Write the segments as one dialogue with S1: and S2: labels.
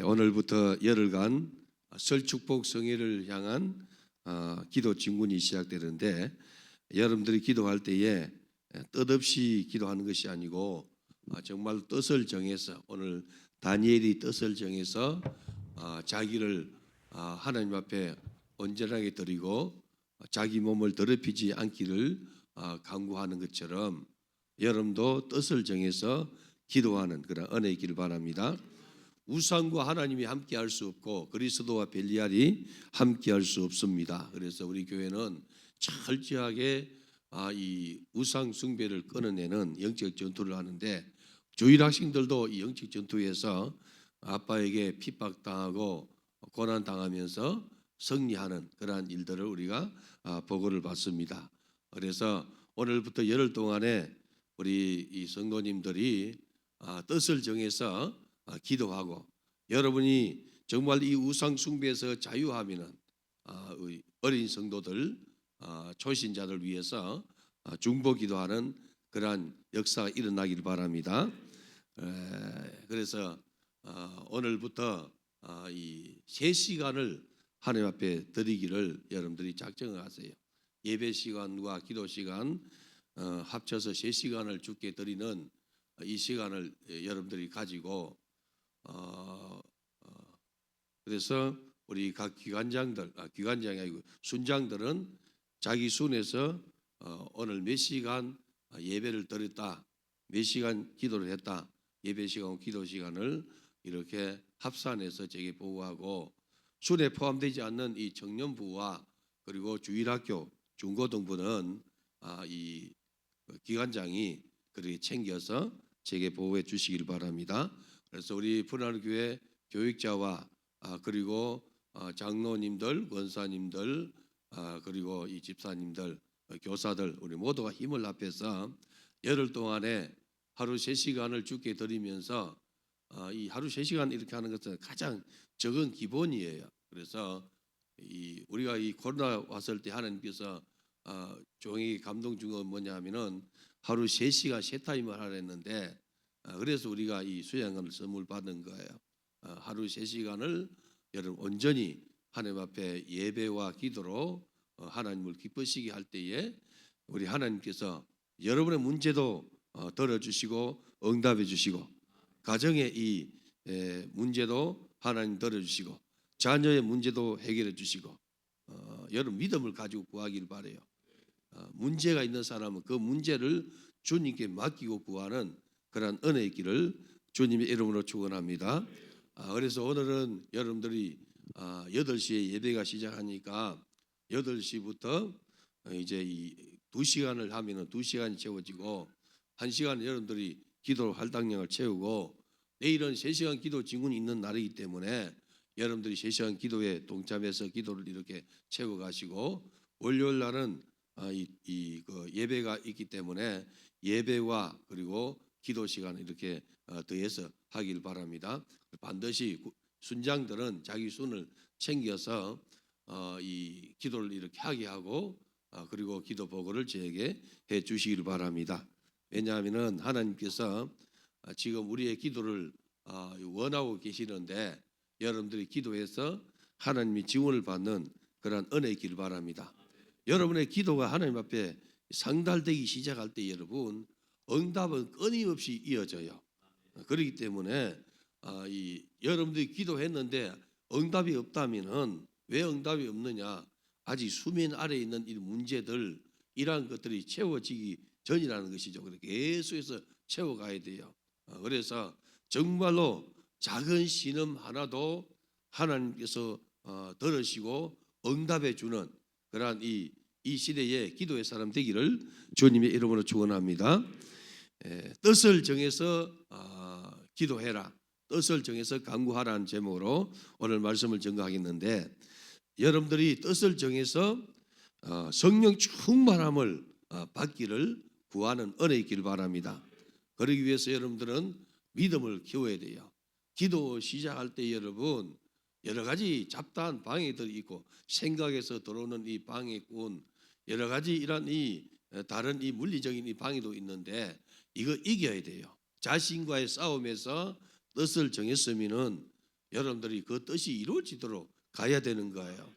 S1: 오늘부터 열흘간 설 축복 성회를 향한 기도 진군이 시작되는데, 여러분들이 기도할 때에 뜻없이 기도하는 것이 아니고 정말 뜻을 정해서, 오늘 다니엘이 뜻을 정해서 자기를 하나님 앞에 온전하게 드리고 자기 몸을 더럽히지 않기를 간구하는 것처럼, 여러분도 뜻을 정해서 기도하는 그런 은혜 있기를 바랍니다. 우상과 하나님이 함께할 수 없고 그리스도와 벨리알이 함께할 수 없습니다. 그래서 우리 교회는 철저하게 이 우상 숭배를 끊어내는 영적 전투를 하는데, 주일 학생들도 이 영적 전투에서 아빠에게 핍박당하고 고난당하면서 승리하는 그러한 일들을 우리가 보고를 받습니다. 그래서 오늘부터 열흘 동안에 우리 이 성도님들이 뜻을 정해서 기도하고, 여러분이 정말 이 우상 숭배에서 자유하면은 어린 성도들, 초신자들 위해서 중보 기도하는 그러한 역사가 일어나길 바랍니다. 그래서 오늘부터 이 3시간을 하나님 앞에 드리기를 여러분들이 작정을 하세요. 예배 시간과 기도 시간 합쳐서 3시간을 주께 드리는 이 시간을 여러분들이 가지고, 그래서 우리 각 기관장들, 기관장이 아니고 순장들은 자기 순에서 오늘 몇 시간 예배를 드렸다, 몇 시간 기도를 했다, 예배 시간, 기도 시간을 이렇게 합산해서 제게 보고하고, 순에 포함되지 않는 이 청년부와 그리고 주일학교, 중고등부는 이 기관장이 그렇게 챙겨서 제게 보고해 주시길 바랍니다. 그래서 우리 푸르나는 교회 교육자와 그리고 장로님들, 권사님들, 그리고 이 집사님들, 교사들, 우리 모두가 힘을 합해서 열흘 동안에 하루 3시간을 주께 드리면서, 이 하루 3시간 이렇게 하는 것은 가장 적은 기본이에요. 그래서 우리가 이 코로나 왔을 때 하나님께서 종이 감동 준 건 뭐냐 하면은 하루 3시간 세 타임을 하라 했는데, 그래서 우리가 이 수양관을 선물 받은 거예요. 하루 3시간을 여러분 온전히 하나님 앞에 예배와 기도로 하나님을 기쁘시게 할 때에 우리 하나님께서 여러분의 문제도 들어주시고 응답해 주시고, 가정의 이 문제도 하나님 들어주시고, 자녀의 문제도 해결해 주시고, 여러분 믿음을 가지고 구하기를 바라요. 문제가 있는 사람은 그 문제를 주님께 맡기고 구하는 그런 은혜 있기를 주님의 이름으로 축원합니다. 그래서 오늘은 여러분들이 8시에 예배가 시작하니까 8시부터 이제 이 2시간을 하면은 2시간이 채워지고, 1시간 여러분들이 기도 할당량을 채우고, 내일은 3시간 기도 진군이 있는 날이기 때문에 여러분들이 3시간 기도에 동참해서 기도를 이렇게 채워 가시고, 월요일 날은 그 예배가 있기 때문에 예배와 그리고 기도 시간을 이렇게 더해서 하길 바랍니다. 반드시 순장들은 자기 순을 챙겨서 이 기도를 이렇게 하게 하고, 그리고 기도 보고를 저에게 해 주시길 바랍니다. 왜냐하면은 하나님께서 지금 우리의 기도를 원하고 계시는데, 여러분들이 기도해서 하나님이 지원을 받는 그런 은혜 있기를 바랍니다. 여러분의 기도가 하나님 앞에 상달되기 시작할 때 여러분 응답은 끊임없이 이어져요. 그렇기 때문에 여러분들이 기도했는데 응답이 없다면은 왜 응답이 없느냐? 아직 수면 아래에 있는 이 문제들, 이러한 것들이 채워지기 전이라는 것이죠. 그래서 계속해서 채워가야 돼요. 그래서 정말로 작은 신음 하나도 하나님께서 들으시고 응답해 주는 그러한 이 시대의 기도의 사람 되기를 주님의 이름으로 축원합니다. 뜻을 정해서 기도해라, 뜻을 정해서 간구하라는 제목으로 오늘 말씀을 전가하겠는데, 여러분들이 뜻을 정해서 성령 충만함을 받기를 구하는 은혜 있기를 바랍니다. 그러기 위해서 여러분들은 믿음을 키워야 돼요. 기도 시작할 때 여러분 여러 가지 잡다한 방해들이 있고, 생각에서 들어오는 이 방해꾼, 여러 가지 이런 다른 이 물리적인 이 방해도 있는데, 이거 이겨야 돼요. 자신과의 싸움에서 뜻을 정했으면은 여러분들이 그 뜻이 이루어지도록 가야 되는 거예요.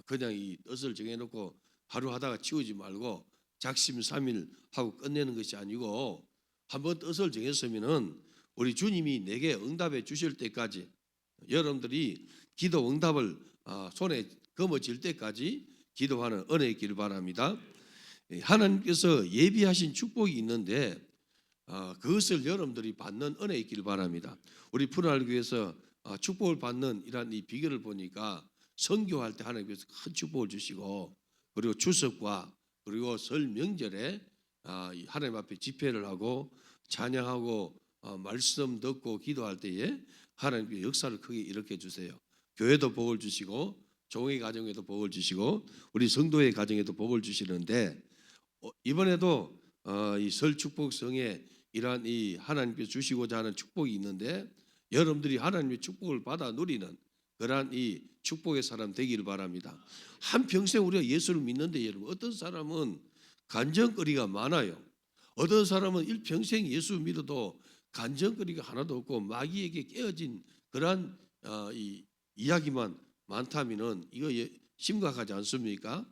S1: 그냥 이 뜻을 정해놓고 하루 하다가 치우지 말고 작심삼일 하고 끝내는 것이 아니고 한번 뜻을 정했으면은 우리 주님이 내게 응답해 주실 때까지 여러분들이 기도 응답을 손에 거머쥘 때까지 기도하는 은혜의 길 바랍니다. 하나님께서 예비하신 축복이 있는데 그것을 여러분들이 받는 은혜의 길 바랍니다. 우리 푸른하늘교회에서 축복을 받는 이런 이 비결을 보니까 선교할 때 하나님께서 큰 축복을 주시고 그리고 추석과 그리고 설 명절에 하나님 앞에 집회를 하고 찬양하고 말씀 듣고 기도할 때에 하나님께 역사를 크게 일으켜 주세요. 교회도 복을 주시고 종의 가정에도 복을 주시고 우리 성도의 가정에도 복을 주시는데 이번에도 이 설 축복성에 이러한 이 하나님께서 주시고자 하는 축복이 있는데 여러분들이 하나님의 축복을 받아 누리는 그러한 이 축복의 사람 되기를 바랍니다. 한평생 우리가 예수를 믿는데 여러분 어떤 사람은 간증거리가 많아요. 어떤 사람은 일평생 예수 믿어도 간증거리가 하나도 없고 마귀에게 깨어진 그러한 이 이야기만 많다면은 이거 심각하지 않습니까?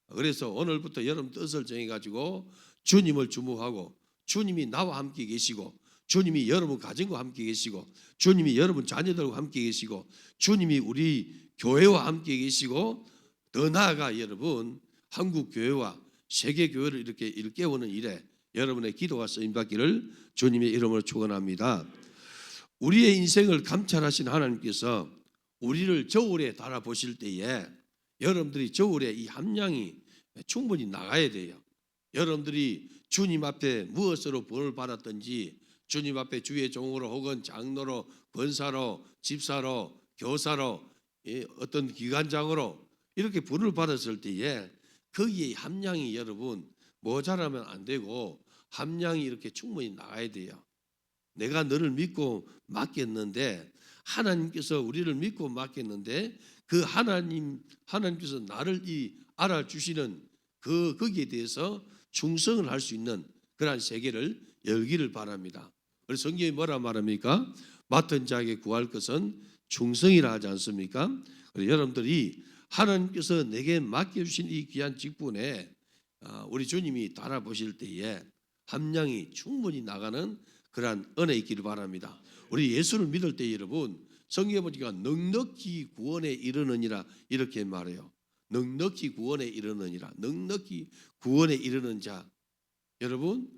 S1: 그래서 오늘부터 여러분 뜻을 정해가지고 주님을 주목하고 주님이 나와 함께 계시고 주님이 여러분 가정과 함께 계시고 주님이 여러분 자녀들과 함께 계시고 주님이 우리 교회와 함께 계시고 더 나아가 여러분 한국 교회와 세계 교회를 이렇게 일깨우는 일에 여러분의 기도가 쓰임받기를 주님의 이름으로 축원합니다. 우리의 인생을 감찰하신 하나님께서 우리를 저울에 달아보실 때에 여러분들이 저울에 이 함량이 충분히 나가야 돼요. 여러분들이 주님 앞에 무엇으로 본을 받았든지 주님 앞에 주의 종으로 혹은 장로로 권사로 집사로 교사로 어떤 기관장으로 이렇게 본을 받았을 때에 거기에 함량이 여러분 모자라면 안 되고 함량이 이렇게 충분히 나가야 돼요. 내가 너를 믿고 맡겼는데 하나님께서 우리를 믿고 맡겼는데 그 하나님께서 나를 알아주시는 거기에 대해서 충성을 할 수 있는 그러한 세계를 열기를 바랍니다. 그래서 성경이 뭐라 말합니까? 맡은 자에게 구할 것은 충성이라 하지 않습니까? 그래서 여러분들이 하나님께서 내게 맡겨주신 이 귀한 직분에 우리 주님이 달아보실 때에 함량이 충분히 나가는 그러한 은혜 있기를 바랍니다. 우리 예수를 믿을 때 여러분 성경에 보니까 넉넉히 구원에 이르느니라 이렇게 말해요. 넉넉히 구원에 이르느니라. 넉넉히 구원에 이르는 자. 여러분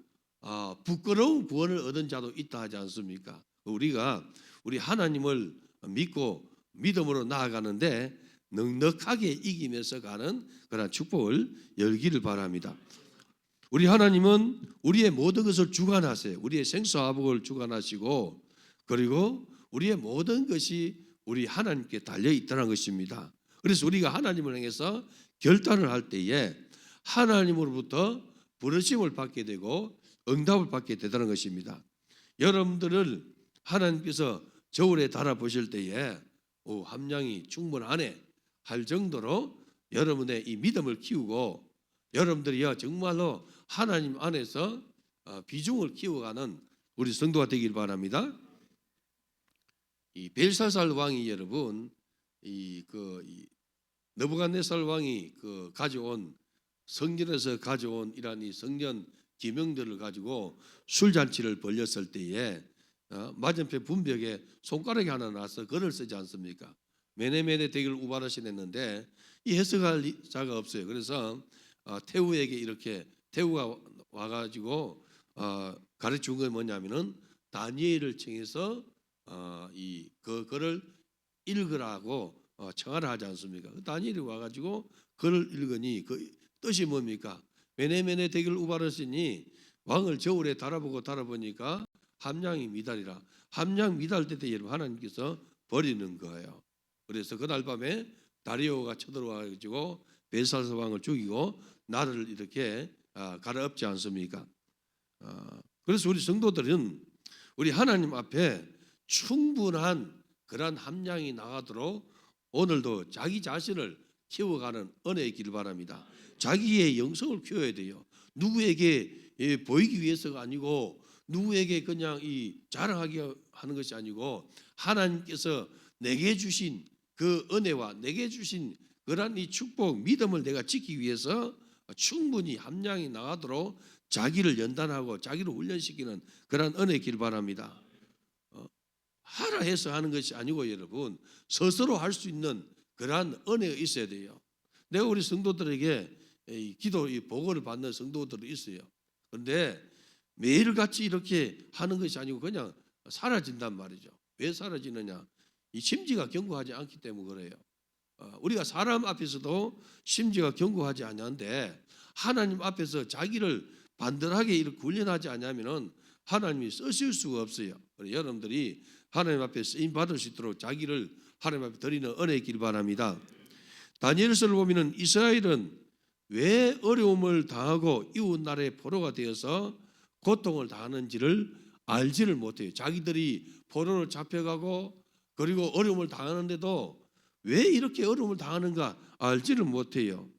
S1: 부끄러운 구원을 얻은 자도 있다 하지 않습니까? 우리 하나님을 믿고 믿음으로 나아가는데 넉넉하게 이기면서 가는 그런 축복을 열기를 바랍니다. 우리 하나님은 우리의 모든 것을 주관하세요. 우리의 생사화복을 주관하시고 그리고 우리의 모든 것이 우리 하나님께 달려 있다는 것입니다. 그래서 우리가 하나님을 향해서 결단을 할 때에 하나님으로부터 부르심을 받게 되고 응답을 받게 되다는 것입니다. 여러분들을 하나님께서 저울에 달아보실 때에 함량이 충분하네 할 정도로 여러분의 이 믿음을 키우고 여러분들이요 정말로 하나님 안에서 비중을 키워가는 우리 성도가 되길 바랍니다. 이 벨사살 왕이 여러분 이 느부갓네살 왕이 가져온 성전에서 가져온 이러한 이 성전 기명들을 가지고 술잔치를 벌렸을 때에 맞은편 분벽에 손가락이 하나 나서 글을 쓰지 않습니까? 메네메네 대길 우바르신 했는데 이 해석할 자가 없어요. 그래서 태우에게 이렇게 태우가 와가지고 가르친 건 뭐냐면은 다니엘을 청해서 그 글을 읽으라고 청하라 하지 않습니까? 다니엘이 와가지고 글을 읽으니 그 뜻이 뭡니까? 메네메네 대길 우바르시니 왕을 저울에 달아보니까 함량이 미달이라. 함량 미달 때 여러분 하나님께서 버리는 거예요. 그래서 그날 밤에 다리오가 쳐들어와가지고 벨사살 왕을 죽이고 나라를 이렇게 갈아엎지 않습니까? 그래서 우리 성도들은 우리 하나님 앞에 충분한 그러한 함량이 나가도록 오늘도 자기 자신을 키워가는 은혜의 길을 바랍니다. 자기의 영성을 키워야 돼요. 누구에게 보이기 위해서가 아니고 누구에게 그냥 자랑하기 하는 것이 아니고 하나님께서 내게 주신 그 은혜와 내게 주신 그러한 이 축복, 믿음을 내가 지키기 위해서 충분히 함량이 나가도록 자기를 연단하고 자기를 훈련시키는 그러한 은혜길 바랍니다. 하라 해서 하는 것이 아니고 여러분 스스로 할 수 있는 그러한 은혜가 있어야 돼요. 내가 우리 성도들에게 기도 보고를 받는 성도들이 있어요. 그런데 매일같이 이렇게 하는 것이 아니고 그냥 사라진단 말이죠. 왜 사라지느냐? 이 심지가 견고하지 않기 때문에 그래요. 우리가 사람 앞에서도 심지가 견고하지 않는데 하나님 앞에서 자기를 반듯하게 이렇게 훈련하지 않으면은 하나님이 쓰실 수가 없어요. 여러분들이 하나님 앞에 쓰임 받을 수 있도록 자기를 하나님 앞에 드리는 은혜 있길 바랍니다. 다니엘서를 보면은 이스라엘은 왜 어려움을 당하고 이웃 나라의 포로가 되어서 고통을 당하는지를 알지를 못해요. 자기들이 포로로 잡혀가고 그리고 어려움을 당하는데도 왜 이렇게 어려움을 당하는가 알지를 못해요.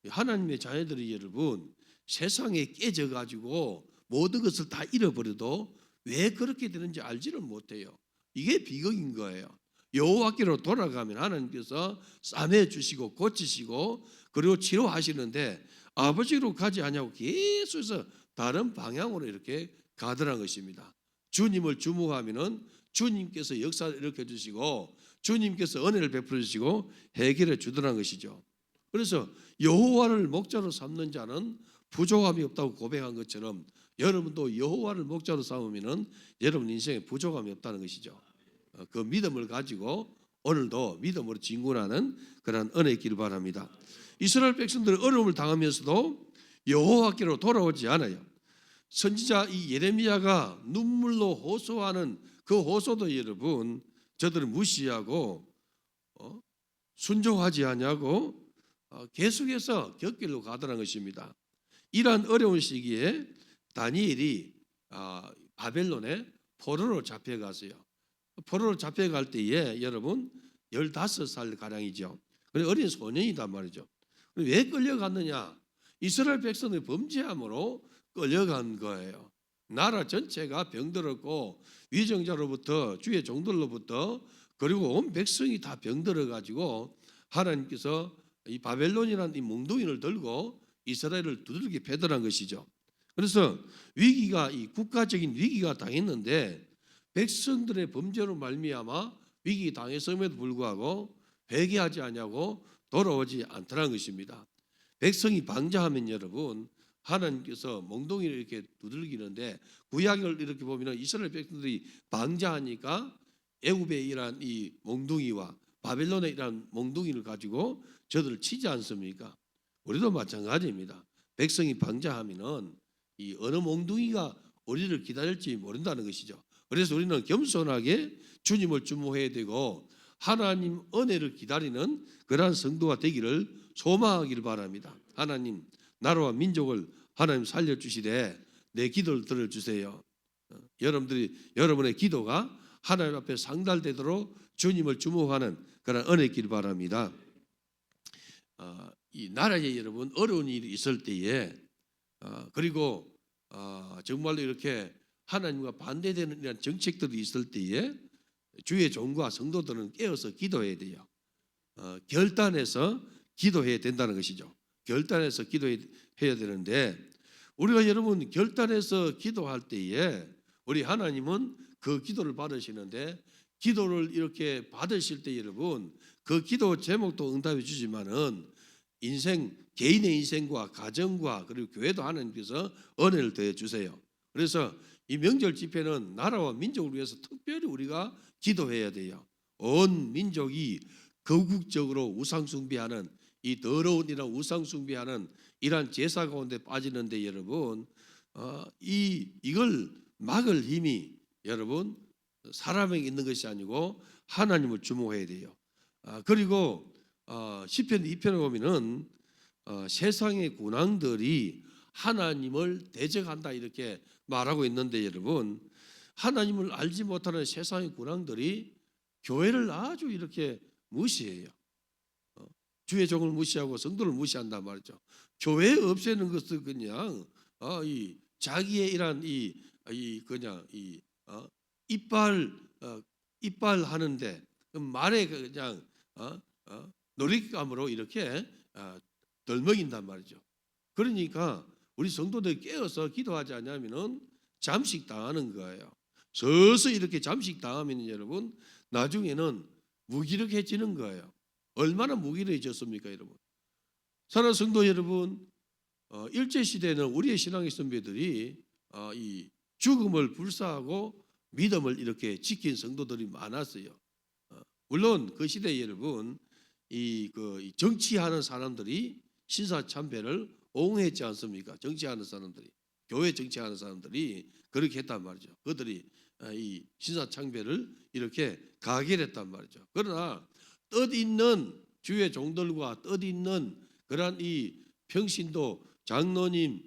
S1: 하나님의 자녀들이 여러분 세상에 깨져가지고 모든 것을 다 잃어버려도 왜 그렇게 되는지 알지를 못해요. 이게 비극인 거예요. 여호와께로 돌아가면 하나님께서 싸매 주시고 고치시고 그리고 치료하시는데 아버지로 가지 않냐고 계속해서 다른 방향으로 이렇게 가더란 것입니다. 주님을 주목하면은 주님께서 역사를 일으켜 주시고 주님께서 은혜를 베풀어 주시고 해결해 주더란 것이죠. 그래서 여호와를 목자로 삼는 자는 부족함이 없다고 고백한 것처럼 여러분도 여호와를 목자로 삼으면은 여러분 인생에 부족함이 없다는 것이죠. 그 믿음을 가지고 오늘도 믿음으로 진군하는 그런 은혜 있기를 바랍니다. 이스라엘 백성들은 어려움을 당하면서도 여호와께로 돌아오지 않아요. 선지자 이 예레미야가 눈물로 호소하는 그 호소도 여러분 저들을 무시하고 순종하지 않냐고 계속해서 곁길로 가더라는 것입니다. 이러한 어려운 시기에 다니엘이 바벨론에 포로로 잡혀갔어요. 포로로 잡혀갈 때에 여러분 15살 가량이죠. 어린 소년이단 말이죠. 왜 끌려갔느냐? 이스라엘 백성의 범죄함으로 끌려간 거예요. 나라 전체가 병들었고 위정자로부터 주의 종들로부터 그리고 온 백성이 다 병들어 가지고 하나님께서 이 바벨론이라는 이 몽둥이를 들고 이스라엘을 두들겨 패더란 것이죠. 그래서 위기가 이 국가적인 위기가 당했는데 백성들의 범죄로 말미암아 위기 당했음에도 불구하고 회개하지 않냐고 돌아오지 않더라는 것입니다. 백성이 방자하면 여러분 하나님께서 몽둥이를 이렇게 두들기는데 구약을 이렇게 보면 이스라엘 백성들이 방자하니까 애굽에 일한 이 몽둥이와 바벨론에 일한 몽둥이를 가지고 저들을 치지 않습니까? 우리도 마찬가지입니다. 백성이 방자하면은 이 어느 몽둥이가 우리를 기다릴지 모른다는 것이죠. 그래서 우리는 겸손하게 주님을 주목해야 되고 하나님 은혜를 기다리는 그러한 성도가 되기를 소망하기를 바랍니다. 하나님 나라와 민족을 하나님 살려주시되 내 기도를 들어주세요. 여러분의 기도가 하나님 앞에 상달되도록 주님을 주목하는 그런 은혜 있기를 바랍니다. 이 나라에 여러분 어려운 일이 있을 때에 그리고 정말로 이렇게 하나님과 반대되는 이런 정책들이 있을 때에 주의 종과 성도들은 깨어서 기도해야 돼요. 결단해서 기도해야 된다는 것이죠. 결단해서 기도해야 되는데 우리가 여러분 결단해서 기도할 때에 우리 하나님은 그 기도를 받으시는데 기도를 이렇게 받으실 때 여러분 그 기도 제목도 응답해 주지만은 개인의 인생과 가정과 그리고 교회도 하나님께서 은혜를 더해 주세요. 그래서 이 명절 집회는 나라와 민족을 위해서 특별히 우리가 기도해야 돼요. 온 민족이 거국적으로 우상숭배하는 이 더러운 이런 우상숭배하는 이러한 제사 가운데 빠지는데 여러분 이걸 막을 힘이 여러분 사람에게 있는 것이 아니고 하나님을 주목해야 돼요. 그리고 시편 2편에 보면은 세상의 군왕들이 하나님을 대적한다 이렇게 말하고 있는데 여러분 하나님을 알지 못하는 세상의 군왕들이 교회를 아주 이렇게 무시해요. 주의 종을 무시하고 성도를 무시한단 말이죠. 교회 없애는 것은 그냥 이 자기의 이런 그냥 이빨 이빨 하는데 말에 그냥 놀잇감으로 이렇게 덜 먹인단 말이죠. 그러니까 우리 성도들 깨어서 기도하지 않으면은 잠식 당하는 거예요. 서서 이렇게 잠식 당하면 여러분 나중에는 무기력해지는 거예요. 얼마나 무기력해졌습니까, 여러분? 사랑하는 성도 여러분, 일제 시대에는 우리의 신앙의 선배들이 이 죽음을 불사하고 믿음을 이렇게 지킨 성도들이 많았어요. 물론 그 시대에 여러분 이 정치하는 사람들이 신사참배를 옹호했지 않습니까? 정치하는 사람들이, 교회 정치하는 사람들이 그렇게 했단 말이죠. 그들이 이 신사참배를 이렇게 가결했단 말이죠. 그러나 뜻 있는 주의 종들과 뜻 있는 그러한 이 평신도 장로님,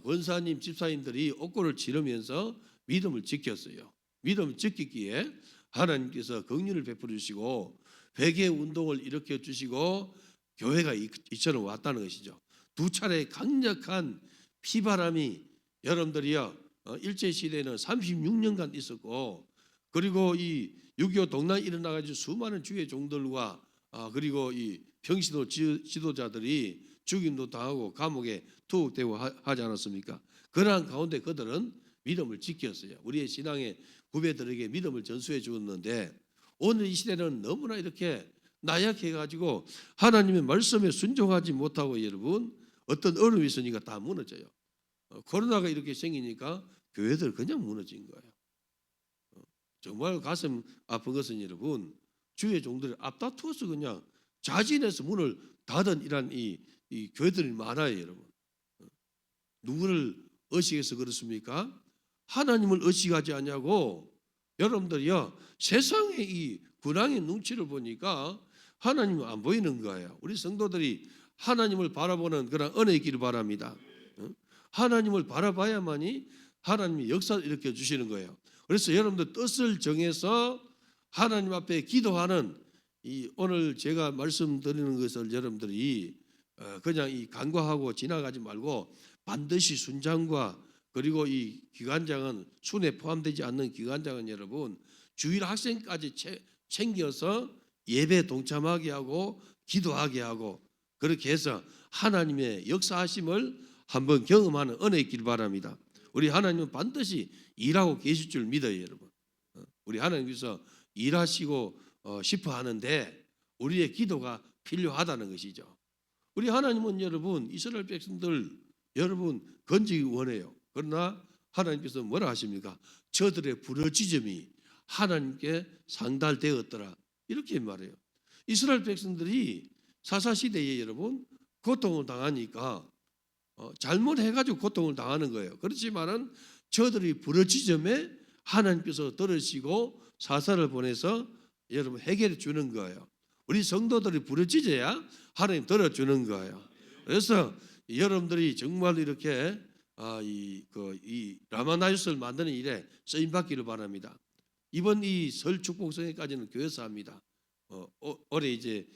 S1: 권사님, 집사님들이 옥고를 치르면서 믿음을 지켰어요. 믿음을 지키기에 하나님께서 긍휼을 베풀어 주시고 회개 운동을 일으켜 주시고 교회가 이처럼 왔다는 것이죠. 두 차례 강력한 피바람이 여러분들이요 일제 시대에는 36년간 있었고, 그리고 이 6.25 동란 일어나 가지고 수많은 주의 종들과 그리고 이 평신도 지도자들이 죽임도 당하고 감옥에 투옥되고 하지 않았습니까? 그러한 가운데 그들은 믿음을 지켰어요. 우리의 신앙의 후배들에게 믿음을 전수해 주었는데, 오늘 이 시대는 너무나 이렇게 나약해 가지고 하나님의 말씀에 순종하지 못하고 여러분 어떤 어려움이 있으니까 다 무너져요. 코로나가 이렇게 생기니까 교회들 그냥 무너진 거예요. 정말 가슴 아픈 것은 여러분 주의 종들이 앞다투어서 그냥 자진해서 문을 닫은 이런 이 교회들이 많아요, 여러분. 누구를 의식해서 그렇습니까? 하나님을 의식하지 않냐고. 여러분들이요 세상의 이 근황의 눈치를 보니까 하나님은 안 보이는 거예요. 우리 성도들이 하나님을 바라보는 그런 은혜의 길을 바랍니다. 하나님을 바라봐야만이 하나님이 역사를 일으켜 주시는 거예요. 그래서 여러분들 뜻을 정해서 하나님 앞에 기도하는 이 오늘 제가 말씀드리는 것을 여러분들이 그냥 이 간과하고 지나가지 말고 반드시 순장과, 그리고 이 기관장은 순에 포함되지 않는 기관장은 여러분 주일 학생까지 챙겨서 예배 동참하게 하고 기도하게 하고 그렇게 해서 하나님의 역사하심을 한번 경험하는 은혜의 길 바랍니다. 우리 하나님은 반드시 일하고 계실 줄 믿어요, 여러분. 우리 하나님께서 일하시고 싶어 하는데 우리의 기도가 필요하다는 것이죠. 우리 하나님은 여러분 이스라엘 백성들 여러분 건지기 원해요. 그러나 하나님께서 뭐라 하십니까? 저들의 부르짖음이 하나님께 상달되었더라, 이렇게 말해요. 이스라엘 백성들이 사사시대에 여러분 고통을 당하니까 잘못해가지고 고통을 당하는 거예요. 그렇지만은 저들이 부르짖음에 하나님께서 들으시고 사사를 보내서 여러분 해결해 주는 거예요. 우리 성도들이 부르짖어야 하나님 들어주는 거예요. 그래서 여러분들이 정말 이렇게 이 라마나유스를 만드는 일에 쓰임 받기를 바랍니다. 이번 이 설 축복 성회까지는 교회에서 합니다. 올해 이제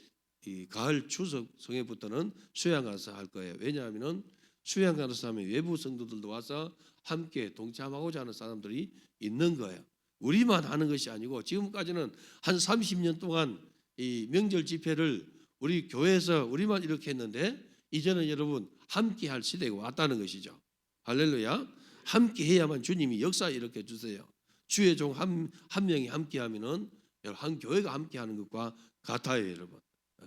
S1: 이 가을 추석 성회부터는 수양 가서 할 거예요. 왜냐하면은 수양 가서 하면 외부 성도들도 와서 함께 동참하고자 하는 사람들이 있는 거예요. 우리만 하는 것이 아니고 지금까지는 한 30년 동안 이 명절 집회를 우리 교회에서 우리만 이렇게 했는데 이제는 여러분 함께 할 시대가 왔다는 것이죠. 할렐루야. 함께 해야만 주님이 역사 일으켜 주세요. 주의 종 한 명이 함께 하면은 한 교회가 함께 하는 것과 같아요, 여러분.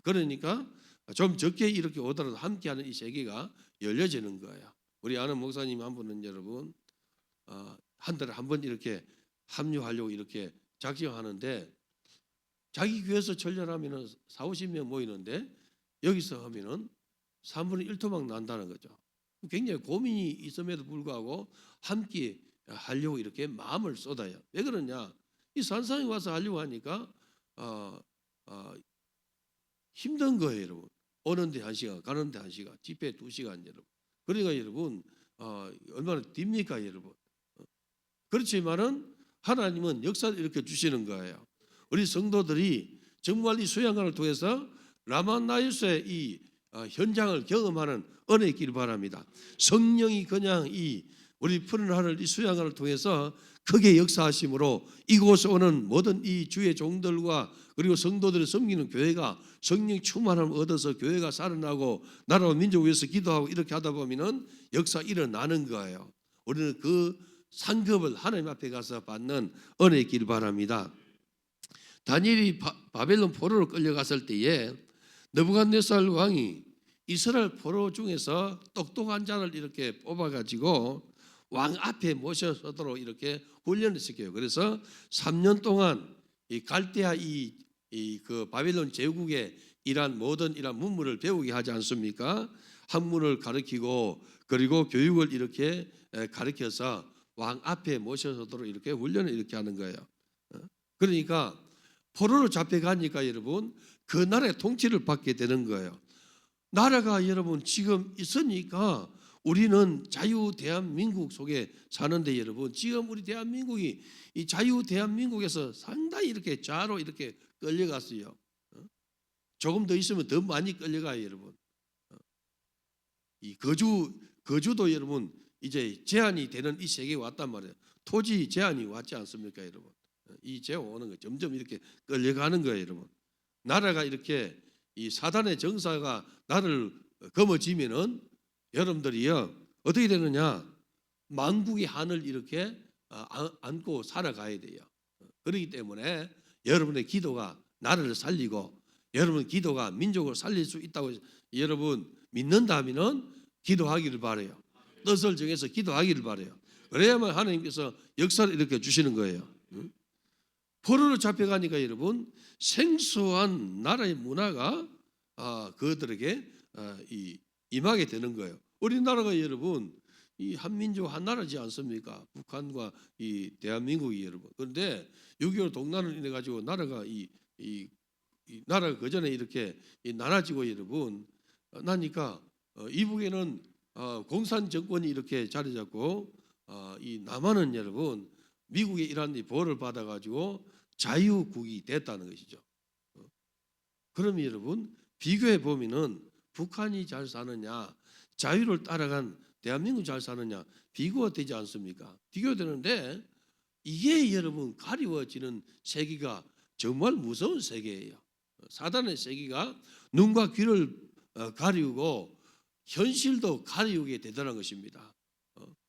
S1: 그러니까 좀 적게 이렇게 오더라도 함께 하는 이 세계가 열려지는 거예요. 우리 아는 목사님 한 분은 여러분 한 달에 한 번 이렇게 합류하려고 이렇게 작정하는데 자기 교회에서 철련하면은 40-50명 모이는데 여기서 하면은 3분의 1토막 난다는 거죠. 굉장히 고민이 있음에도 불구하고 함께 하려고 이렇게 마음을 쏟아요. 왜 그러냐? 이 산상에 와서 하려고 하니까 힘든 거예요, 여러분. 오는데 1시간, 가는데 1시간, 집회 2시간, 여러분. 그러니까 여러분 얼마나 딥니까, 여러분? 그렇지만은 하나님은 역사를 일으켜 주시는 거예요. 우리 성도들이 정말 이 수양관을 통해서 라마나유스의 이 현장을 경험하는 은혜의 길 바랍니다. 성령이 그냥 이 우리 푸른 하늘 이 수양을 통해서 크게 역사하심으로 이곳에 오는 모든 이 주의 종들과 그리고 성도들을 섬기는 교회가 성령 충만함을 얻어서 교회가 살아나고 나라와 민족을 위해서 기도하고 이렇게 하다 보면은 역사 일어나는 거예요. 우리는 그 상급을 하나님 앞에 가서 받는 은혜 있길 바랍니다. 다니엘이 바벨론 포로로 끌려갔을 때에 느부갓네살 왕이 이스라엘 포로 중에서 똑똑한 자를 이렇게 뽑아가지고 왕 앞에 모셔서도록 이렇게 훈련을 시켜요. 그래서 3년 동안 이 갈대아 그 바벨론 제국의 이러한 모든 이러한 문물을 배우게 하지 않습니까? 학문을 가르치고 그리고 교육을 이렇게 가르쳐서 왕 앞에 모셔서도록 이렇게 훈련을 이렇게 하는 거예요. 그러니까 포로로 잡혀가니까 여러분 그 나라의 통치를 받게 되는 거예요. 나라가 여러분 지금 있으니까 우리는 자유 대한민국 속에 사는데 여러분 지금 우리 대한민국이 이 자유 대한민국에서 상당히 이렇게 좌로 이렇게 끌려갔어요. 조금 더 있으면 더 많이 끌려가요, 여러분. 이 거주도 여러분 이제 제한이 되는 이 세계에 왔단 말이에요. 토지 제한이 왔지 않습니까, 여러분? 이 제한 오는 거 점점 이렇게 끌려가는 거예요, 여러분. 나라가 이렇게 이 사단의 정사가 나를 거머쥐면은 여러분들이요 어떻게 되느냐? 만국의 한을 이렇게 안고 살아가야 돼요. 그렇기 때문에 여러분의 기도가 나라를 살리고 여러분 기도가 민족을 살릴 수 있다고 여러분 믿는다면은 기도하기를 바라요. 뜻을 정해서 기도하기를 바라요. 그래야만 하나님께서 역사를 일으켜 주시는 거예요. 포로로 잡혀가니까 여러분 생소한 나라의 문화가 그들에게 임하게 되는 거예요. 우리나라가 여러분 이 한민족 한 나라지 않습니까? 북한과 이 대한민국이 여러분. 그런데 6.25 동란을 인해 가지고 나라가 이 나라가 그 전에 이렇게 나눠지고 여러분 나니까 이북에는 공산 정권이 이렇게 자리 잡고 이 남한은 여러분 미국의 이러한 보호를 받아 가지고 자유국이 됐다는 것이죠. 그러면 여러분 비교해 보면은 북한이 잘 사느냐 자유를 따라간 대한민국 잘 사느냐 비교가 되지 않습니까? 비교되는데 이게 여러분 가리워지는 세계가 정말 무서운 세계예요. 사단의 세계가 눈과 귀를 가리우고 현실도 가리우게 되더라는 것입니다.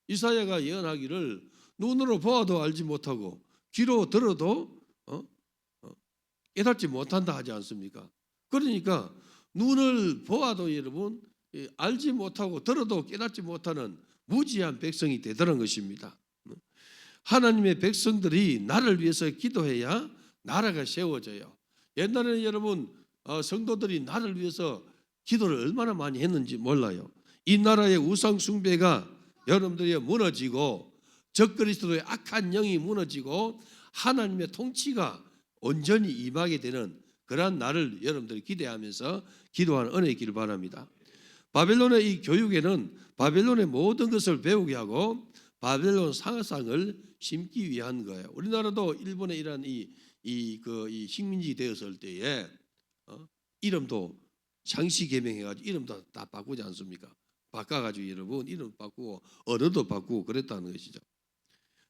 S1: 이사야가 예언하기를 눈으로 보아도 알지 못하고 귀로 들어도 깨닫지 못한다 하지 않습니까? 그러니까 눈을 보아도 여러분 알지 못하고 들어도 깨닫지 못하는 무지한 백성이 되더란 것입니다. 하나님의 백성들이 나를 위해서 기도해야 나라가 세워져요. 옛날에는 여러분 성도들이 나를 위해서 기도를 얼마나 많이 했는지 몰라요. 이 나라의 우상 숭배가 여러분들이 무너지고 적그리스도의 악한 영이 무너지고 하나님의 통치가 온전히 임하게 되는 그러한 날을 여러분들이 기대하면서 기도하는 은혜 있기를 바랍니다. 바벨론의 이 교육에는 바벨론의 모든 것을 배우게 하고 바벨론 상상을 심기 위한 거예요. 우리나라도 일본의 이러한 이 식민지 되었을 때에 이름도 상시 개명해가지고 이름도 다 바꾸지 않습니까? 바꿔가지고 여러분 이름 바꾸고 언어도 바꾸고 그랬다는 것이죠.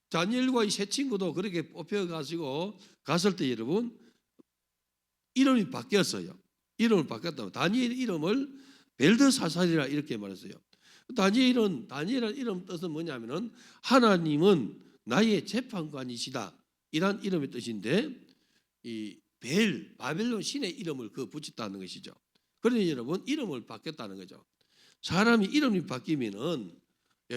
S1: 다니엘과 이 세 친구도 그렇게 뽑혀가지고 갔을 때 여러분 이름이 바뀌었어요. 이름을 바꿨다고 다니엘 이름을 벨드사살이라 이렇게 말했어요. 다니엘은 이름 뜻은 뭐냐면은 하나님은 나의 재판관이시다 이런 이름의 뜻인데 이 바벨론 신의 이름을 붙였다는 것이죠. 그러니 여러분 이름을 바뀌었다는 거죠. 사람이 이름이 바뀌면은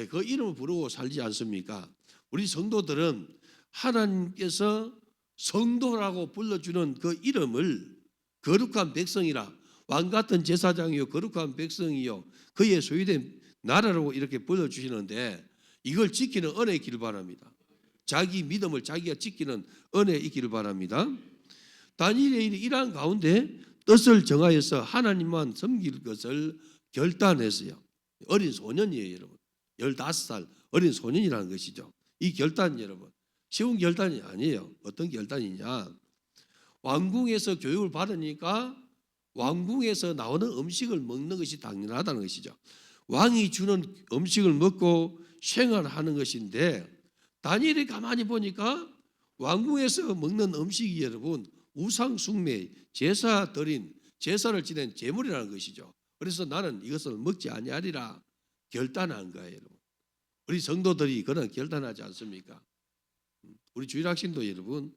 S1: 그 이름을 부르고 살지 않습니까? 우리 성도들은 하나님께서 성도라고 불러주는 그 이름을 거룩한 백성이라 왕 같은 제사장이요 거룩한 백성이요 그의 소유된 나라라고 이렇게 불러주시는데 이걸 지키는 은혜 있기를 바랍니다. 자기 믿음을 자기가 지키는 은혜 있기를 바랍니다. 다니엘의 이러한 가운데 뜻을 정하여서 하나님만 섬길 것을 결단했어요. 어린 소년이에요, 여러분. 15살 어린 소년이라는 것이죠. 이 결단 여러분 쉬운 결단이 아니에요. 어떤 결단이냐? 왕궁에서 교육을 받으니까 왕궁에서 나오는 음식을 먹는 것이 당연하다는 것이죠. 왕이 주는 음식을 먹고 생활하는 것인데, 다니엘이 가만히 보니까 왕궁에서 먹는 음식이 여러분 우상 숭배, 제사를 지낸 제물이라는 것이죠. 그래서 나는 이것을 먹지 아니하리라 결단한 거예요. 여러분. 우리 성도들이 그런 결단하지 않습니까? 우리 주일학생도 여러분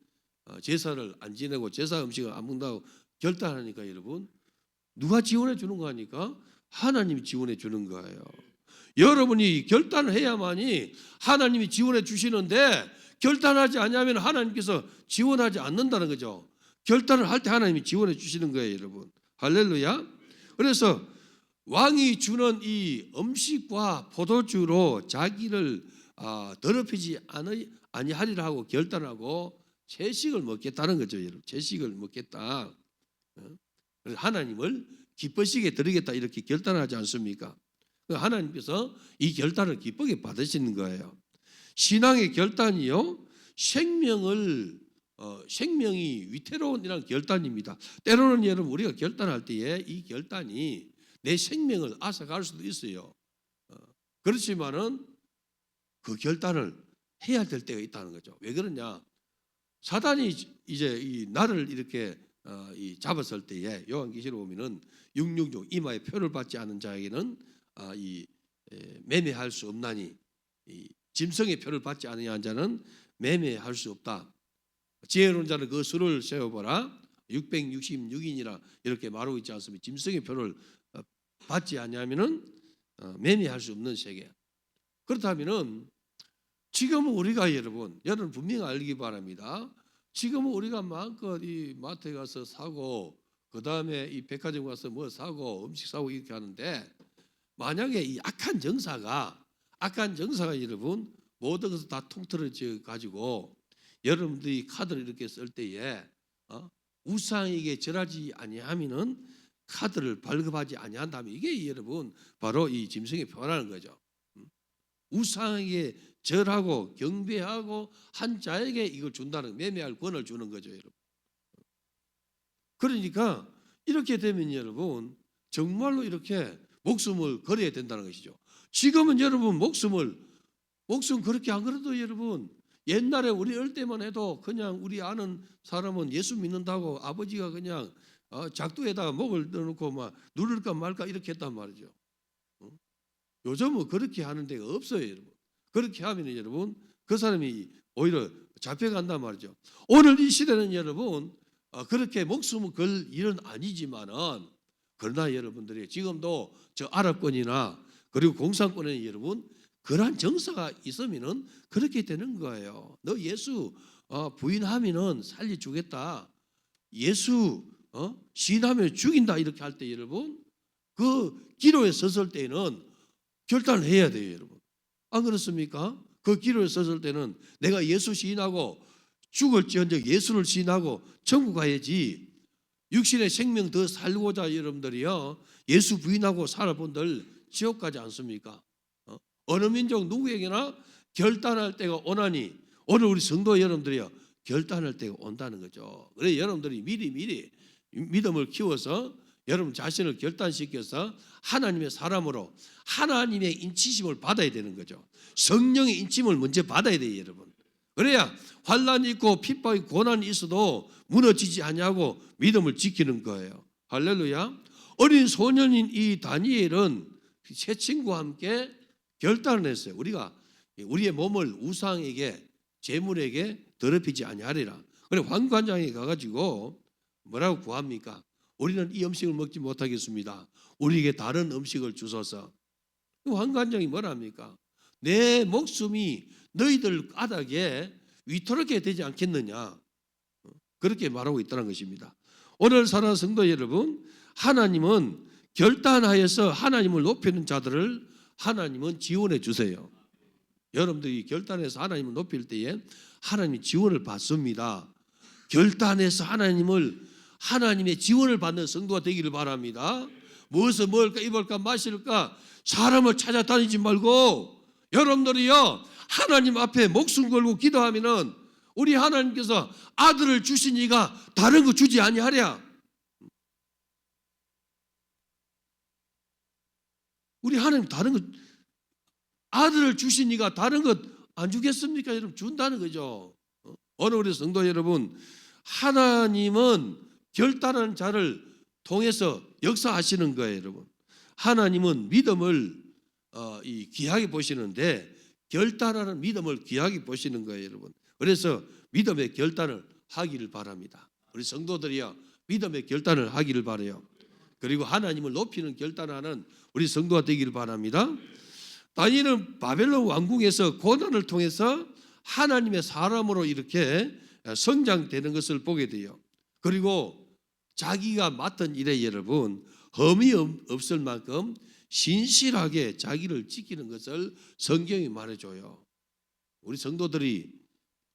S1: 제사를 안 지내고 제사 음식을 안 먹는다고 결단하니까 여러분 누가 지원해 주는 거 아니까? 하나님이 지원해 주는 거예요. 여러분이 결단을 해야만이 하나님이 지원해 주시는데, 결단하지 않으면 하나님께서 지원하지 않는다는 거죠. 결단을 할 때 하나님이 지원해 주시는 거예요, 여러분. 할렐루야. 그래서 왕이 주는 이 음식과 포도주로 자기를 더럽히지 아니하리라 하고 결단하고 채식을 먹겠다는 거죠, 여러분. 채식을 먹겠다. 그래서 하나님을 기쁘시게 드리겠다 이렇게 결단하지 않습니까? 하나님께서 이 결단을 기쁘게 받으시는 거예요. 신앙의 결단이요, 생명이 위태로운이라는 결단입니다. 때로는 여러분 우리가 결단할 때에 이 결단이 내 생명을 앗아갈 수도 있어요. 그렇지만은 그 결단을 해야 될 때가 있다는 거죠. 왜 그러냐? 사단이 이제 이 나를 이렇게 잡았을 때에 요한계시록 보면은 666 이마에 표를 받지 않은 자에게는 매매할 수 없나니, 이 짐승의 표를 받지 않은 자는 매매할 수 없다. 지혜로운 자는 그 수를 세어보라. 666인이라 이렇게 말하고 있지 않습니까? 짐승의 표를 받지 않으면은 매매할 수 없는 세계. 그렇다면은 지금은 우리가 여러분 분명히 알기 바랍니다. 지금은 우리가 마음껏 이 마트에 가서 사고, 그 다음에 이 백화점 가서 뭐 사고, 음식 사고 이렇게 하는데, 만약에 이 악한 정사가 여러분 모든 것을 다 통틀어져 가지고 여러분들이 카드를 이렇게 쓸 때에 우상에게 절하지 아니하면은 카드를 발급하지 아니한다면, 이게 여러분 바로 이 짐승의 표라는 거죠. 우상에게 절하고 경배하고 한 자에게 이걸 준다는, 매매할 권을 주는 거죠, 여러분. 그러니까 이렇게 되면 여러분 정말로 이렇게 목숨을 걸어야 된다는 것이죠. 지금은 여러분 목숨 그렇게 안 그래도 여러분, 옛날에 우리 어릴 때만 해도 그냥 우리 아는 사람은 예수 믿는다고 아버지가 그냥 작두에다가 목을 넣어놓고 막 누를까 말까 이렇게 했단 말이죠. 요즘은 그렇게 하는 데가 없어요, 여러분. 그렇게 하면 여러분 그 사람이 오히려 잡혀간단 말이죠. 오늘 이 시대는 여러분 그렇게 목숨을 걸 일은 아니지만은, 그러나 여러분들이 지금도 저 아랍권이나 그리고 공산권에 여러분 그러한 정서가 있으면은 그렇게 되는 거예요. 너 예수 부인하면은 살려주겠다. 예수 시인하면 죽인다 이렇게 할 때 여러분 그 기로에 섰을 때는 결단을 해야 돼요, 여러분. 안 그렇습니까? 그 기로에 섰을 때는 내가 예수 시인하고 죽을지언정 예수를 시인하고 천국 가야지, 육신의 생명 더 살고자 여러분들이요 예수 부인하고 살아본들 지옥 가지 않습니까? 어느 민족 누구에게나 결단할 때가 오나니, 오늘 우리 성도 여러분들이요 결단할 때가 온다는 거죠. 그래서 여러분들이 미리 믿음을 키워서 여러분 자신을 결단시켜서 하나님의 사람으로 하나님의 인치심을 받아야 되는 거죠. 성령의 인침을 먼저 받아야 돼요, 여러분. 그래야 환난이 있고 핍박이 고난이 있어도 무너지지 않냐고 믿음을 지키는 거예요. 할렐루야. 어린 소년인 이 다니엘은 세 친구와 함께 결단을 했어요. 우리의 몸을 우상에게, 재물에게 더럽히지 아니하리라. 그래 환관장에 가가지고 뭐라고 구합니까? 우리는 이 음식을 먹지 못하겠습니다. 우리에게 다른 음식을 주소서. 환관장이 뭐랍니까? 내 목숨이 너희들 까닭에 위태롭게 되지 않겠느냐, 그렇게 말하고 있다는 것입니다. 오늘 사랑하는 성도 여러분, 하나님은 결단하여서 하나님을 높이는 자들을 하나님은 지원해 주세요. 여러분들이 결단해서 하나님을 높일 때에 하나님이 지원을 받습니다. 결단해서 하나님의 지원을 받는 성도가 되기를 바랍니다. 무엇을 먹을까 입을까 마실까 사람을 찾아다니지 말고 여러분들이요 하나님 앞에 목숨 걸고 기도하면은 우리 하나님께서 아들을 주시니가 다른 거 주지 아니하랴. 우리 하나님 다른 거 아들을 주시니까 다른 것 안 주겠습니까? 여러분, 준다는 거죠. 오늘 우리 성도 여러분, 하나님은 결단하는 자를 통해서 역사하시는 거예요, 여러분. 하나님은 믿음을 귀하게 보시는데 결단하는 믿음을 귀하게 보시는 거예요, 여러분. 그래서 믿음의 결단을 하기를 바랍니다. 우리 성도들이요, 믿음의 결단을 하기를 바라요. 그리고 하나님을 높이는 결단하는 우리 성도가 되기를 바랍니다. 다니엘은 바벨론 왕궁에서 고난을 통해서 하나님의 사람으로 이렇게 성장되는 것을 보게 돼요. 그리고 자기가 맡은 일에 여러분 흠이 없을 만큼 신실하게 자기를 지키는 것을 성경이 말해줘요. 우리 성도들이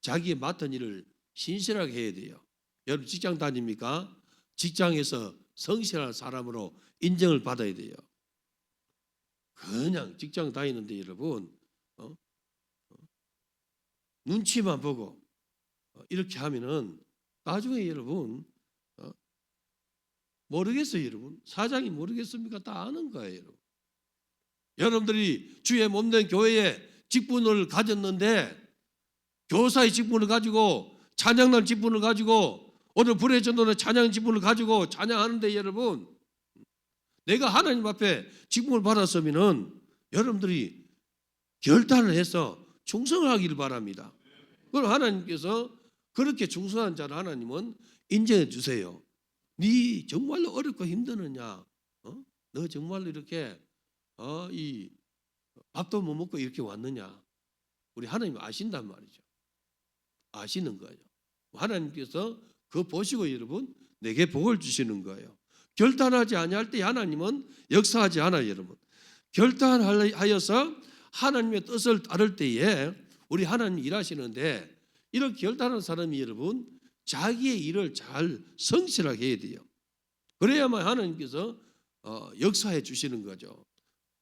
S1: 자기의 맡은 일을 신실하게 해야 돼요. 여러분 직장 다닙니까? 직장에서 성실한 사람으로 인정을 받아야 돼요. 그냥 직장 다니는데 여러분 눈치만 보고 이렇게 하면은 나중에 여러분 모르겠어요. 여러분 사장이 모르겠습니까? 다 아는 거예요. 여러분. 여러분들이 주의 몸된 교회에 직분을 가졌는데 교사의 직분을 가지고 찬양단 직분을 가지고 오늘 불의 전도는 찬양 직분을 가지고 찬양하는데 여러분 내가 하나님 앞에 직분을 받았으면은 여러분들이 결단을 해서 충성을 하기를 바랍니다. 그럼 하나님께서 그렇게 충성한 자를 하나님은 인정해 주세요. 네 정말로 어렵고 힘드느냐? 너 정말로 이렇게 이 밥도 못 먹고 이렇게 왔느냐? 우리 하나님 아신단 말이죠. 아시는 거예요. 하나님께서 그거 보시고 여러분 내게 복을 주시는 거예요. 결단하지 아니할 때 하나님은 역사하지 않아요, 여러분. 결단하여서 하나님의 뜻을 따를 때에 우리 하나님 일하시는데 이렇게 결단하는 사람이 여러분 자기의 일을 잘 성실하게 해야 돼요. 그래야만 하나님께서 역사해 주시는 거죠.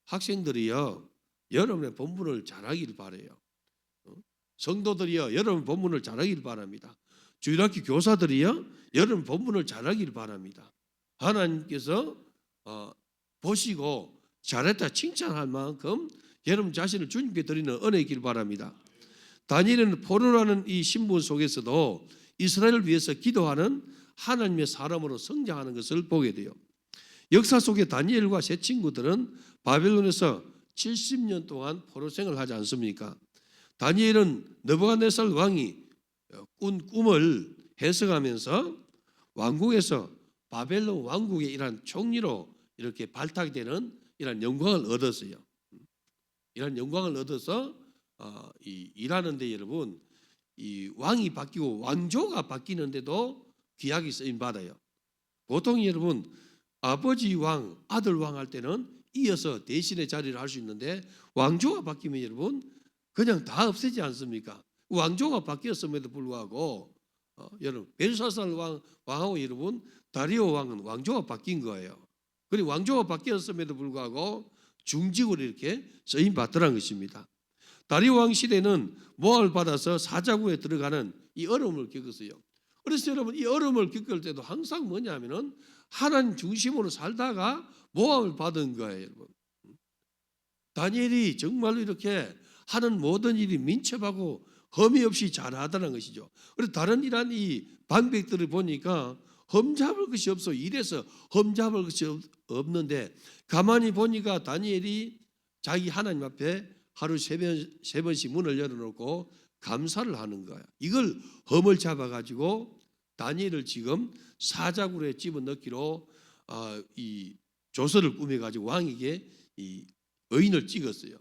S1: 학생들이요 여러분의 본분을 잘하기를 바라요. 성도들이요 여러분 본분을 잘하기를 바랍니다. 주일학교 교사들이요 여러분 본분을 잘하기를 바랍니다. 하나님께서 보시고 잘했다 칭찬할 만큼 여러분 자신을 주님께 드리는 은혜이길 바랍니다. 다니엘은 포로라는 이 신분 속에서도 이스라엘을 위해서 기도하는 하나님의 사람으로 성장하는 것을 보게 돼요. 역사 속에 다니엘과 세 친구들은 바벨론에서 70년 동안 포로 생활을 하지 않습니까? 다니엘은 느부갓네살 왕이 꾼 꿈을 해석하면서 왕궁에서 바벨론 왕국의 이러한 총리로 이렇게 발탁되는 이러한 영광을 얻었어요. 이러한 영광을 얻어서 일하는데 여러분 이 왕이 바뀌고 왕조가 바뀌는데도 귀하게 쓰임 받아요. 보통 여러분 아버지 왕, 아들 왕 할 때는 이어서 대신의 자리를 할 수 있는데 왕조가 바뀌면 여러분 그냥 다 없애지 않습니까? 왕조가 바뀌었음에도 불구하고 여러분 벨사살 왕하고 여러분 다리오 왕은 왕조가 바뀐 거예요. 그리고 왕조가 바뀌었음에도 불구하고 중직으로 이렇게 쓰임 받더라는 것입니다. 다리오 왕 시대는 모압을 받아서 사자국에 들어가는 이 어려움을 겪었어요. 그래서 여러분 이 어려움을 겪을 때도 항상 뭐냐면은 하나님 중심으로 살다가 모압을 받은 거예요, 여러분. 다니엘이 정말로 이렇게 하는 모든 일이 민첩하고 흠이 없이 잘하다는 것이죠. 그래서 다른 이란 이 방백들을 보니까 흠잡을 것이 없어. 이래서 흠잡을 것이 없는데 가만히 보니까 다니엘이 자기 하나님 앞에 하루 세 번씩 문을 열어놓고 감사를 하는 거야. 이걸 흠을 잡아가지고 다니엘을 지금 사자굴에 집어넣기로 이 조서를 꾸며가지고 왕에게 이 의인을 찍었어요.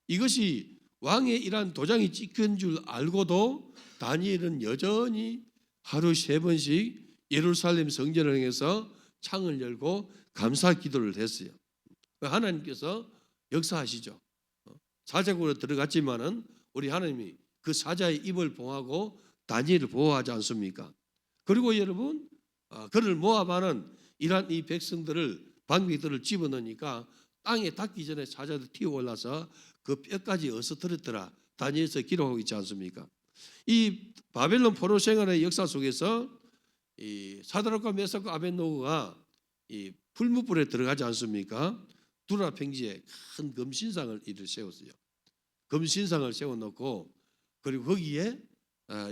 S1: 이것이 왕의 이러한 도장이 찍힌 줄 알고도 다니엘은 여전히 하루 세 번씩 예루살렘 성전을 향해서 창을 열고 감사 기도를 했어요. 하나님께서 역사하시죠. 사자굴에 들어갔지만은 우리 하나님이 그 사자의 입을 봉하고 다니엘을 보호하지 않습니까? 그리고 여러분 그를 모압하는 이러한 이 백성들을 방백들을 집어넣으니까 땅에 닿기 전에 사자들 튀어 올라서 그 뼈까지 어스터렸더라. 다니엘서 기록하고 있지 않습니까? 이 바벨론 포로 생활의 역사 속에서 이 사드락과 메삭과 아벳노고가 이 풀무불에 들어가지 않습니까? 두라 평지에 큰 금신상을 이를 세웠어요. 금신상을 세워놓고 그리고 거기에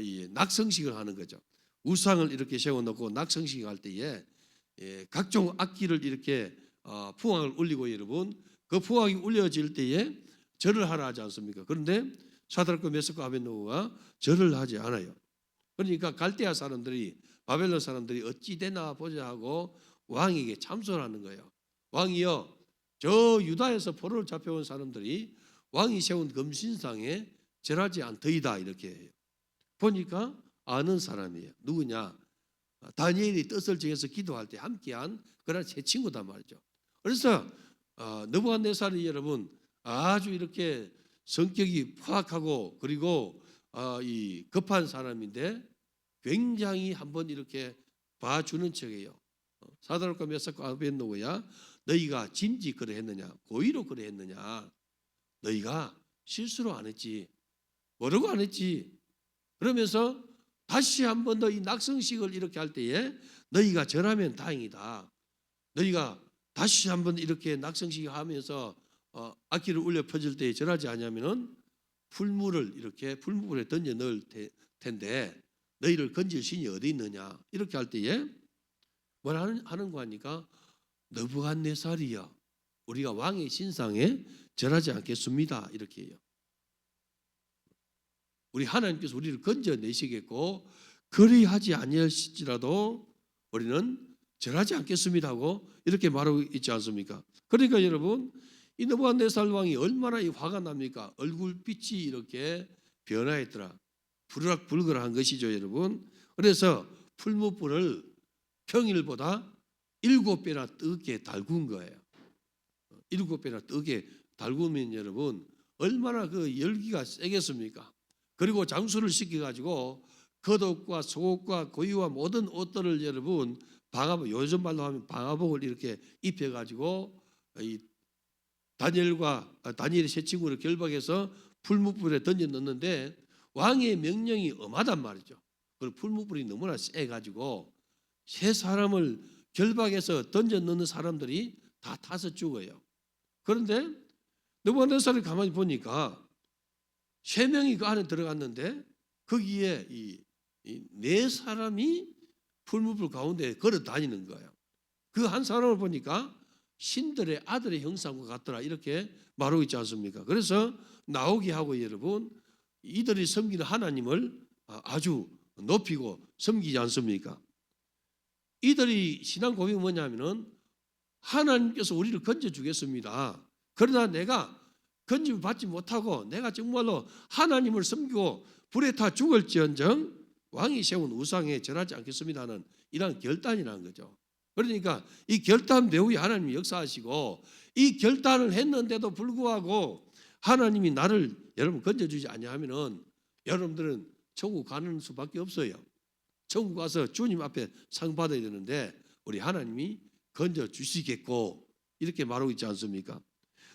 S1: 이 낙성식을 하는 거죠. 우상을 이렇게 세워놓고 낙성식 할 때에 각종 악기를 이렇게 풍악을 울리고 여러분 그 풍악이 울려질 때에 절을 하라 하지 않습니까? 그런데 사드락과 메삭과 아벳느고가 절을 하지 않아요. 그러니까 갈대아 사람들이 바벨론 사람들이 어찌 되나 보자 하고 왕에게 참소하는 거예요. 왕이여, 저 유다에서 포로를 잡혀온 사람들이 왕이 세운 금신상에 절하지 않더이다 이렇게 해요. 보니까 아는 사람이에요. 누구냐? 다니엘이 뜻을 정해서 기도할 때 함께한 그런 제 친구단 말이죠. 그래서 느부갓네살이 여러분 아주 이렇게 성격이 포악하고 그리고 이 급한 사람인데 굉장히 한번 이렇게 봐주는 척이에요. 사드락과 메삭과 아벳느고야 너희가 짐짓 그래 했느냐 고의로 그래 했느냐 너희가 실수로 안 했지 모르고 안 했지 그러면서 다시 한 번 더 이 낙성식을 이렇게 할 때에 너희가 절하면 다행이다 너희가 다시 한 번 이렇게 낙성식 하면서 악기를 울려 퍼질 때에 절하지 않으면은 풀물을 이렇게 풀물에 던져 넣을 텐데 너희를 건질 신이 어디 있느냐 이렇게 할 때에 뭘 하는 거 하니까 느부갓네살이여 우리가 왕의 신상에 절하지 않겠습니다 이렇게 해요. 우리 하나님께서 우리를 건져내시겠고 그리하지 아니하실지라도 우리는 절하지 않겠습니다 하고 이렇게 말하고 있지 않습니까? 그러니까 여러분 이 느부갓네살 왕이 얼마나 화가 납니까? 얼굴빛이 이렇게 변화했더라. 부르락불그락한 것이죠 여러분. 그래서 풀무불을 평일보다 7배나 뜨겁게 달군 거예요. 7배나 뜨겁게 달구면 여러분 얼마나 그 열기가 세겠습니까? 그리고 장수를 시켜가지고 겉옷과 속옷과 고유와 모든 옷들을 여러분 방화복 요즘 말로 하면 방화복을 이렇게 입혀가지고 이 다니엘의 세 친구를 결박해서 풀무불에 던져 넣는데 왕의 명령이 엄하단 말이죠. 그리고 풀무불이 너무나 세가지고 세 사람을 결박해서 던져 넣는 사람들이 다 타서 죽어요. 그런데 느부갓네살이 가만히 보니까 3명이 그 안에 들어갔는데 거기에 이 4사람이 풀무불 가운데 걸어 다니는 거예요. 그 한 사람을 보니까 신들의 아들의 형상과 같더라 이렇게 말하고 있지 않습니까? 그래서 나오게 하고 여러분 이들이 섬기는 하나님을 아주 높이고 섬기지 않습니까? 이들이 신앙 고백이 뭐냐면은 하나님께서 우리를 건져주겠습니다. 그러나 내가 건짐을 받지 못하고 내가 정말로 하나님을 섬기고 불에 타 죽을지언정 왕이 세운 우상에 절하지 않겠습니다는 이런 결단이라는 거죠. 그러니까 이 결단 배후에 하나님이 역사하시고 이 결단을 했는데도 불구하고 하나님이 나를 여러분 건져주지 아니하면은 여러분들은 천국 가는 수밖에 없어요. 천국 가서 주님 앞에 상 받아야 되는데 우리 하나님이 건져주시겠고 이렇게 말하고 있지 않습니까?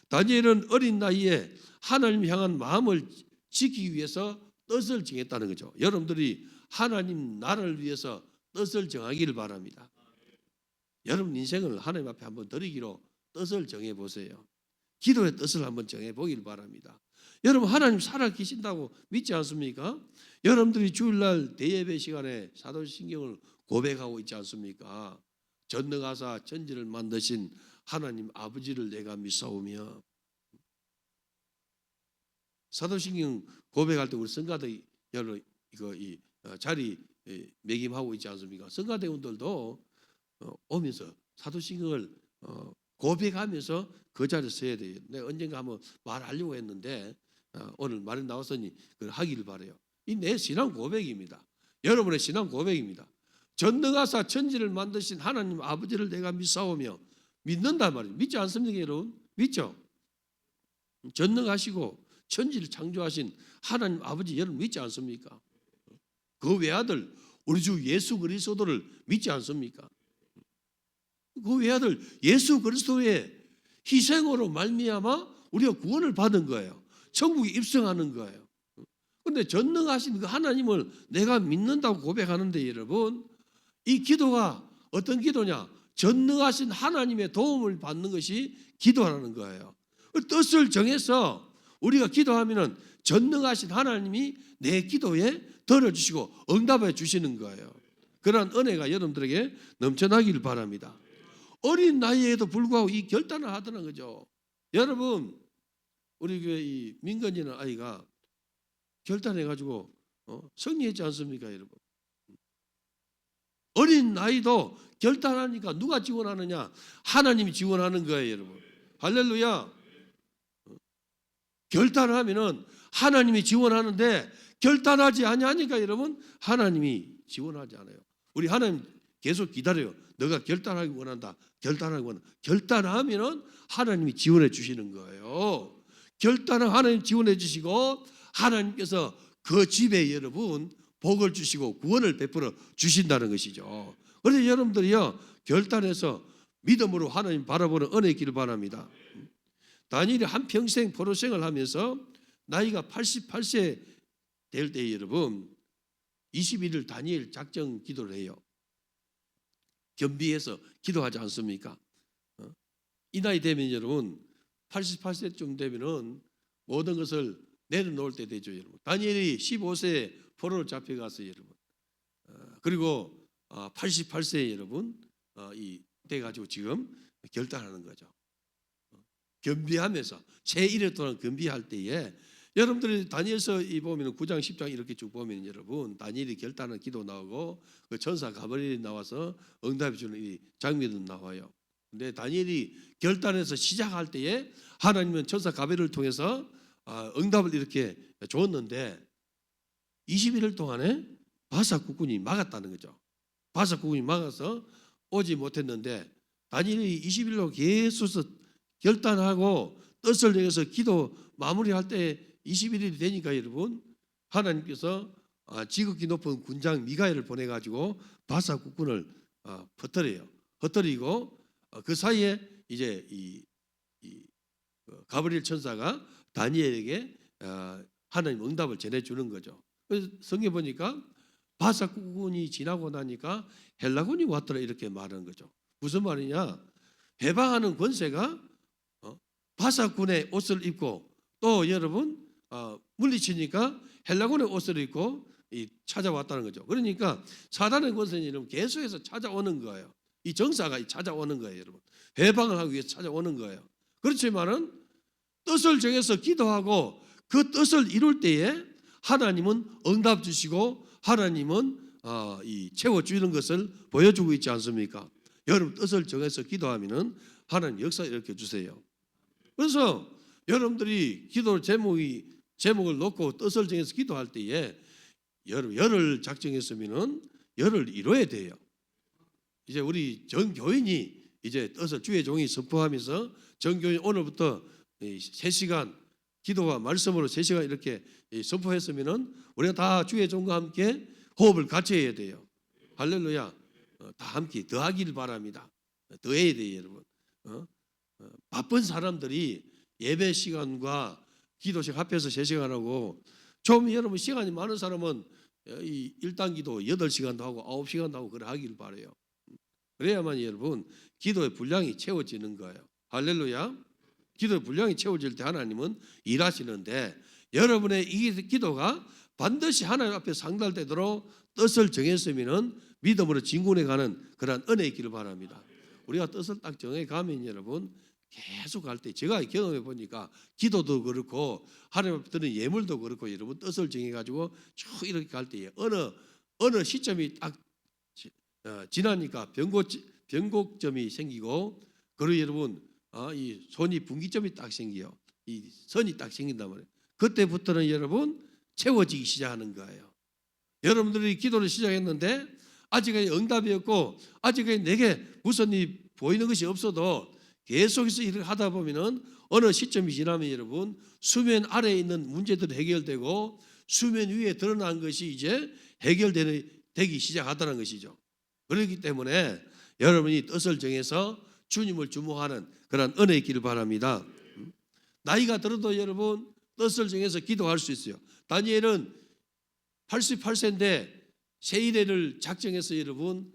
S1: 다니엘은 어린 나이에 하나님 향한 마음을 지키기 위해서 뜻을 정했다는 거죠. 여러분들이 하나님 나라를 위해서 뜻을 정하기를 바랍니다. 여러분 인생을 하나님 앞에 한번 드리기로 뜻을 정해보세요. 기도의 뜻을 한번 정해보길 바랍니다. 여러분 하나님 살아 계신다고 믿지 않습니까? 여러분들이 주일날 대예배 시간에 사도신경을 고백하고 있지 않습니까? 전능하사 천지를 만드신 하나님 아버지를 내가 믿사오며 사도신경 고백할 때 우리 성가대 여러 이 자리 매김하고 있지 않습니까? 성가대원들도 오면서 사도신경을 고백하면서 그 자리에 서야 돼요. 내가 언젠가 한번 말하려고 했는데 오늘 말이 나왔으니 그걸 하기를 바라요. 이 내 신앙 고백입니다. 여러분의 신앙 고백입니다. 전능하사 천지를 만드신 하나님 아버지를 내가 믿사오며 믿는단 말이에요. 믿지 않습니까 여러분? 믿죠? 전능하시고 천지를 창조하신 하나님 아버지 여러분 믿지 않습니까? 그 외아들 우리 주 예수 그리스도를 믿지 않습니까? 그 외아들 예수 그리스도의 희생으로 말미암아 우리가 구원을 받은 거예요. 천국에 입성하는 거예요. 그런데 전능하신 그 하나님을 내가 믿는다고 고백하는데 여러분 이 기도가 어떤 기도냐? 전능하신 하나님의 도움을 받는 것이 기도하는 거예요. 뜻을 정해서 우리가 기도하면은 전능하신 하나님이 내 기도에 들어주시고 응답해 주시는 거예요. 그러한 은혜가 여러분들에게 넘쳐나기를 바랍니다. 어린 나이에도 불구하고 이 결단을 하더라는 거죠. 여러분, 우리 교회 이 민건이라는 아이가 결단해가지고 승리했지 않습니까, 여러분? 어린 나이도 결단하니까 누가 지원하느냐? 하나님이 지원하는 거예요, 여러분. 할렐루야. 결단하면은 하나님이 지원하는데 결단하지 아니하니까 여러분 하나님이 지원하지 않아요. 우리 하나님 계속 기다려요. 너가 결단하기 원한다. 결단하기 원한다. 결단하면은 하나님이 지원해 주시는 거예요. 결단은 하나님 지원해 주시고 하나님께서 그 집에 여러분 복을 주시고 구원을 베풀어 주신다는 것이죠. 그래서 여러분들이요 결단해서 믿음으로 하나님 바라보는 은혜 있기를 바랍니다. 다니엘이 한평생 포로생을 하면서 나이가 88세 될 때 여러분 21일 다니엘 작정 기도를 해요. 겸비해서 기도하지 않습니까? 이 나이 되면 여러분 88세쯤 되면은 모든 것을 내려놓을 때 되죠, 여러분. 다니엘이 15세에 포로로 잡혀갔어요, 여러분. 그리고 88세에 여러분 이 돼가지고 지금 결단하는 거죠. 겸비하면서 제1회 동안 겸비할 때에 여러분들이 다니엘서 이 보면 9장 10장 이렇게 쭉 보면 여러분 다니엘이 결단한 기도 나오고 그 천사 가브리엘이 나와서 응답해 주는 이 장면도 나와요. 근데 다니엘이 결단해서 시작할 때에 하나님은 천사 가브리엘을 통해서 응답을 이렇게 줬는데 21일 동안에 바사 국군이 막았다는 거죠. 바사 국군이 막아서 오지 못했는데 다니엘이 20일로 계속 결단하고 뜻을 내서 기도 마무리할 때 21일이 되니까 여러분 하나님께서 지극히 높은 군장 미가엘을 보내가지고 바사 국군을 흩어리고 그 사이에 이제 이 가브리엘 천사가 다니엘에게 하나님 응답을 전해주는 거죠. 그래서 성경 보니까 바사 국군이 지나고 나니까 헬라군이 왔더라 이렇게 말하는 거죠. 무슨 말이냐? 해방하는 권세가 바사군의 옷을 입고 또 여러분 물리치니까 헬라군의 옷을 입고 찾아왔다는 거죠. 그러니까 사단의 권세는 여러분 계속해서 찾아오는 거예요. 이 정사가 찾아오는 거예요, 여러분. 해방을 하기 위해서 찾아오는 거예요. 그렇지만은 뜻을 정해서 기도하고 그 뜻을 이룰 때에 하나님은 응답 주시고 하나님은 채워주는 것을 보여주고 있지 않습니까? 여러분 뜻을 정해서 기도하면은 하나님 역사 일으켜 주세요. 그래서 여러분들이 기도 제목을 놓고 뜻을 정해서 기도할 때에 열을 작정했으면은 열을 이뤄야 돼요. 이제 우리 전 교인이 이제 뜻을 주의 종이 선포하면서 전 교인 오늘부터 3시간 기도와 말씀으로 3시간 이렇게 선포했으면은 우리가 다 주의 종과 함께 호흡을 같이 해야 돼요. 할렐루야. 다 함께 더하기를 바랍니다. 더해야 돼요, 여러분. 바쁜 사람들이 예배 시간과 기도 시간 합해서 3시간 하고 좀 여러분 시간이 많은 사람은 이 1단 기도 8시간도 하고 9시간도 하고 그래 하길 바라요. 그래야만 여러분 기도의 분량이 채워지는 거예요. 할렐루야. 기도의 분량이 채워질 때 하나님은 일하시는데 여러분의 이 기도가 반드시 하나님 앞에 상달되도록 뜻을 정했으면 믿음으로 진군해 가는 그러한 은혜 있기를 바랍니다. 우리가 뜻을 딱 정해 가면 여러분 계속 갈 때 제가 경험해 보니까 기도도 그렇고 하나님 앞에 드는 예물도 그렇고 여러분 뜻을 정해 가지고 쭉 이렇게 갈 때에 어느 시점이 딱 지나니까 변곡점이 생기고 그리고 여러분 이 손이 분기점이 딱 생겨요. 이 선이 딱 생긴단 말이에요. 그때부터는 여러분 채워지기 시작하는 거예요. 여러분들이 기도를 시작했는데 아직까지 응답이 없고 아직까지 내게 무슨 일 보이는 것이 없어도 계속해서 일을 하다 보면은 어느 시점이 지나면 여러분 수면 아래에 있는 문제들이 해결되고 수면 위에 드러난 것이 이제 해결되기 시작하다는 것이죠. 그렇기 때문에 여러분이 뜻을 정해서 주님을 주목하는 그런 은혜 있기를 바랍니다. 나이가 들어도 여러분 뜻을 정해서 기도할 수 있어요. 다니엘은 88세인데 새 이래를 작정해서 여러분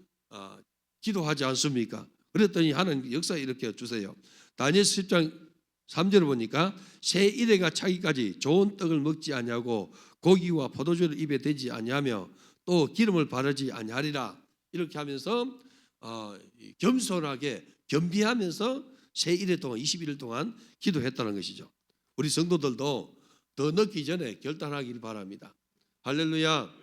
S1: 기도하지 않습니까? 그랬더니 하나님 역사 일으켜 주세요. 다니엘 10장 3절을 보니까 새 이래가 차기까지 좋은 떡을 먹지 아니하고 고기와 포도주를 입에 대지 아니하며 또 기름을 바르지 아니하리라. 이렇게 하면서 겸손하게 겸비하면서 새 이래 동안 21일 동안 기도했다는 것이죠. 우리 성도들도 더 늦기 전에 결단하길 바랍니다. 할렐루야.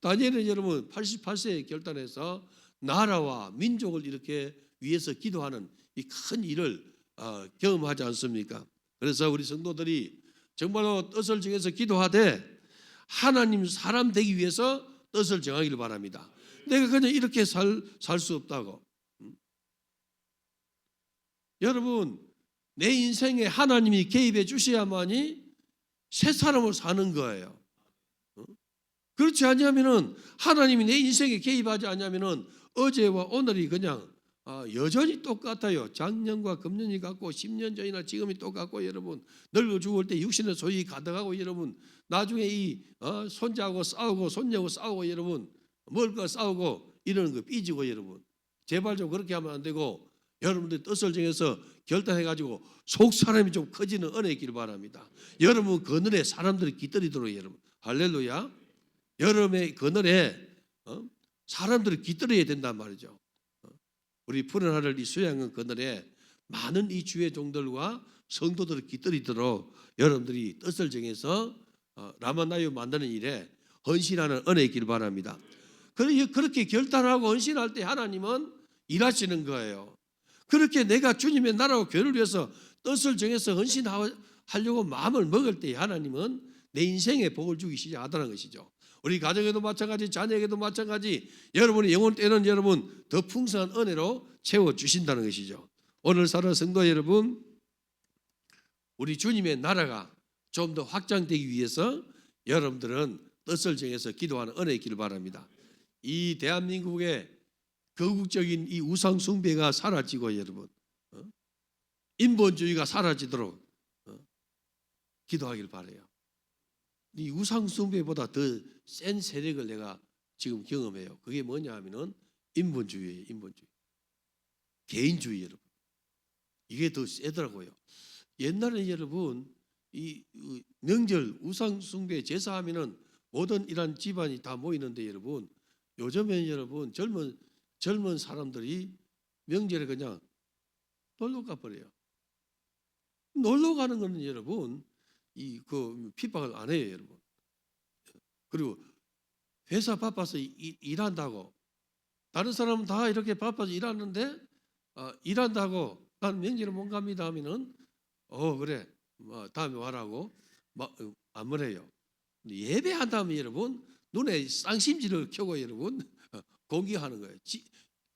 S1: 다니엘은 여러분 88세에 결단해서 나라와 민족을 이렇게 위해서 기도하는 이 큰 일을 경험하지 않습니까? 그래서 우리 성도들이 정말로 뜻을 정해서 기도하되 하나님 사람 되기 위해서 뜻을 정하기를 바랍니다. 내가 그냥 이렇게 살 수 없다고. 여러분, 내 인생에 하나님이 개입해 주셔야만이 새 사람을 사는 거예요. 그렇지 않으면은 하나님이 내 인생에 개입하지 않으면은 어제와 오늘이 그냥 여전히 똑같아요. 작년과 금년이 같고 10년 전이나 지금이 똑같고 여러분 늙어 죽을 때 육신의 소용이 가득하고 여러분 나중에 이 손자하고 싸우고 손녀하고 싸우고 여러분 먹을 거 싸우고 이러는 거 삐지고 여러분 제발 좀 그렇게 하면 안 되고 여러분들 뜻을 정해서 결단해가지고 속 사람이 좀 커지는 은혜 있기를 바랍니다. 여러분 그늘에 사람들이 깃들이도록 여러분 할렐루야. 여름의 그늘에 사람들이 깃들어야 된단 말이죠. 우리 푸른 하늘 이 수양은 그늘에 많은 이 주의 종들과 성도들을 깃들이도록 여러분들이 뜻을 정해서 라마나유 만드는 일에 헌신하는 은혜 있기를 바랍니다. 그렇게 결단하고 헌신할 때 하나님은 일하시는 거예요. 그렇게 내가 주님의 나라와 교회를 위해서 뜻을 정해서 헌신하려고 마음을 먹을 때 하나님은 내 인생에 복을 주기 시작하다는 것이죠. 우리 가정에도 마찬가지, 자녀에게도 마찬가지, 여러분의 영혼 때는 여러분 더 풍성한 은혜로 채워주신다는 것이죠. 오늘 살아 성도 여러분, 우리 주님의 나라가 좀 더 확장되기 위해서 여러분들은 뜻을 정해서 기도하는 은혜 있기를 바랍니다. 이 대한민국의 거국적인 이 우상 숭배가 사라지고 여러분 인본주의가 사라지도록 기도하길 바라요. 이 우상 숭배보다 더 센 세력을 내가 지금 경험해요. 그게 뭐냐 하면은 인본주의예요. 인본주의. 개인주의 여러분. 이게 더 세더라고요. 옛날에 여러분 이 명절 우상 숭배 제사하면은 모든 이런 집안이 다 모이는데 여러분 요즘에 여러분 젊은 사람들이 명절에 그냥 놀러 가버려요. 놀러 가는 거는 여러분 핍박을 안 해요, 여러분. 그리고 회사 바빠서 일한다고 다른 사람은 다 이렇게 바빠서 일하는데 일한다고 나는 명절에 못 갑니다 하면은 그래 다음에 와라고 안 그래요. 예배한다면 여러분 눈에 쌍심지를 켜고 여러분 공개하는 거예요.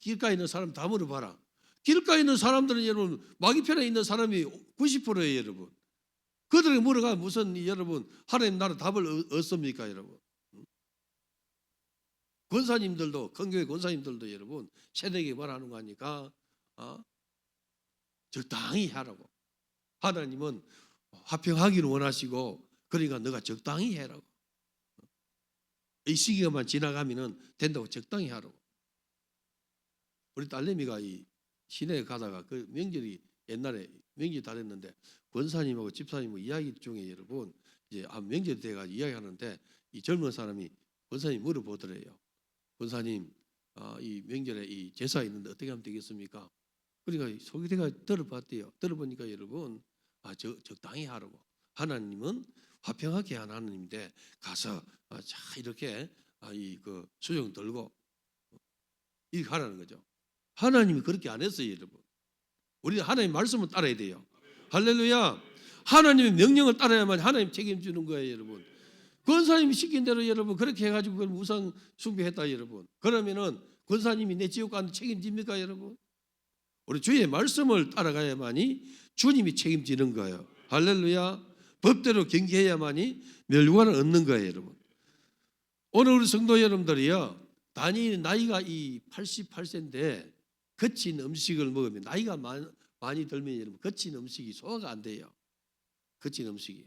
S1: 길가에 있는 사람 다 물어봐라. 길가에 있는 사람들은 여러분 마귀편에 있는 사람이 90%예요, 여러분. 그들에게 물어가 무슨 여러분 하나님 나라 답을 얻습니까, 여러분? 권사님들도 큰교회 권사님들도 여러분 세대에게 말하는 거 아니까 적당히 하라고. 하나님은 화평하기를 원하시고 그러니까 너가 적당히 해라고. 이 시기가만 지나가면은 된다고 적당히 하라고. 우리 딸내미가 이 시내에 가다가 그 명절이 옛날에 명절이 다 됐는데 권사님하고 집사님하고 이야기 중에 여러분 이제 명절이 돼가지고 이야기하는데 이 젊은 사람이 권사님 물어보더래요. 권사님 이 명절에 이 제사 있는데 어떻게 하면 되겠습니까? 그러니까 소개대가 들어봤대요. 들어보니까 여러분 적당히 하라고. 하나님은 화평하게 하는 하나님인데 가서 자 이렇게 그 수정 들고 이렇게 하라는 거죠. 하나님이 그렇게 안 했어요, 여러분. 우리는 하나님 말씀을 따라야 돼요. 할렐루야. 하나님의 명령을 따라야만 하나님 책임지는 거예요, 여러분. 권사님이 시킨 대로 여러분 그렇게 해가지고 그걸 우상 숭배했다, 여러분. 그러면은 권사님이 내 지옥 가는 책임집니까, 여러분? 우리 주의 말씀을 따라가야만이 주님이 책임지는 거예요. 할렐루야. 법대로 경계해야만이 멸관을 얻는 거예요, 여러분. 오늘 우리 성도 여러분들이요, 다니엘이 나이가 이 88세인데 거친 음식을 먹으면 나이가 많이 들면 여러분 거친 음식이 소화가 안 돼요. 거친 음식이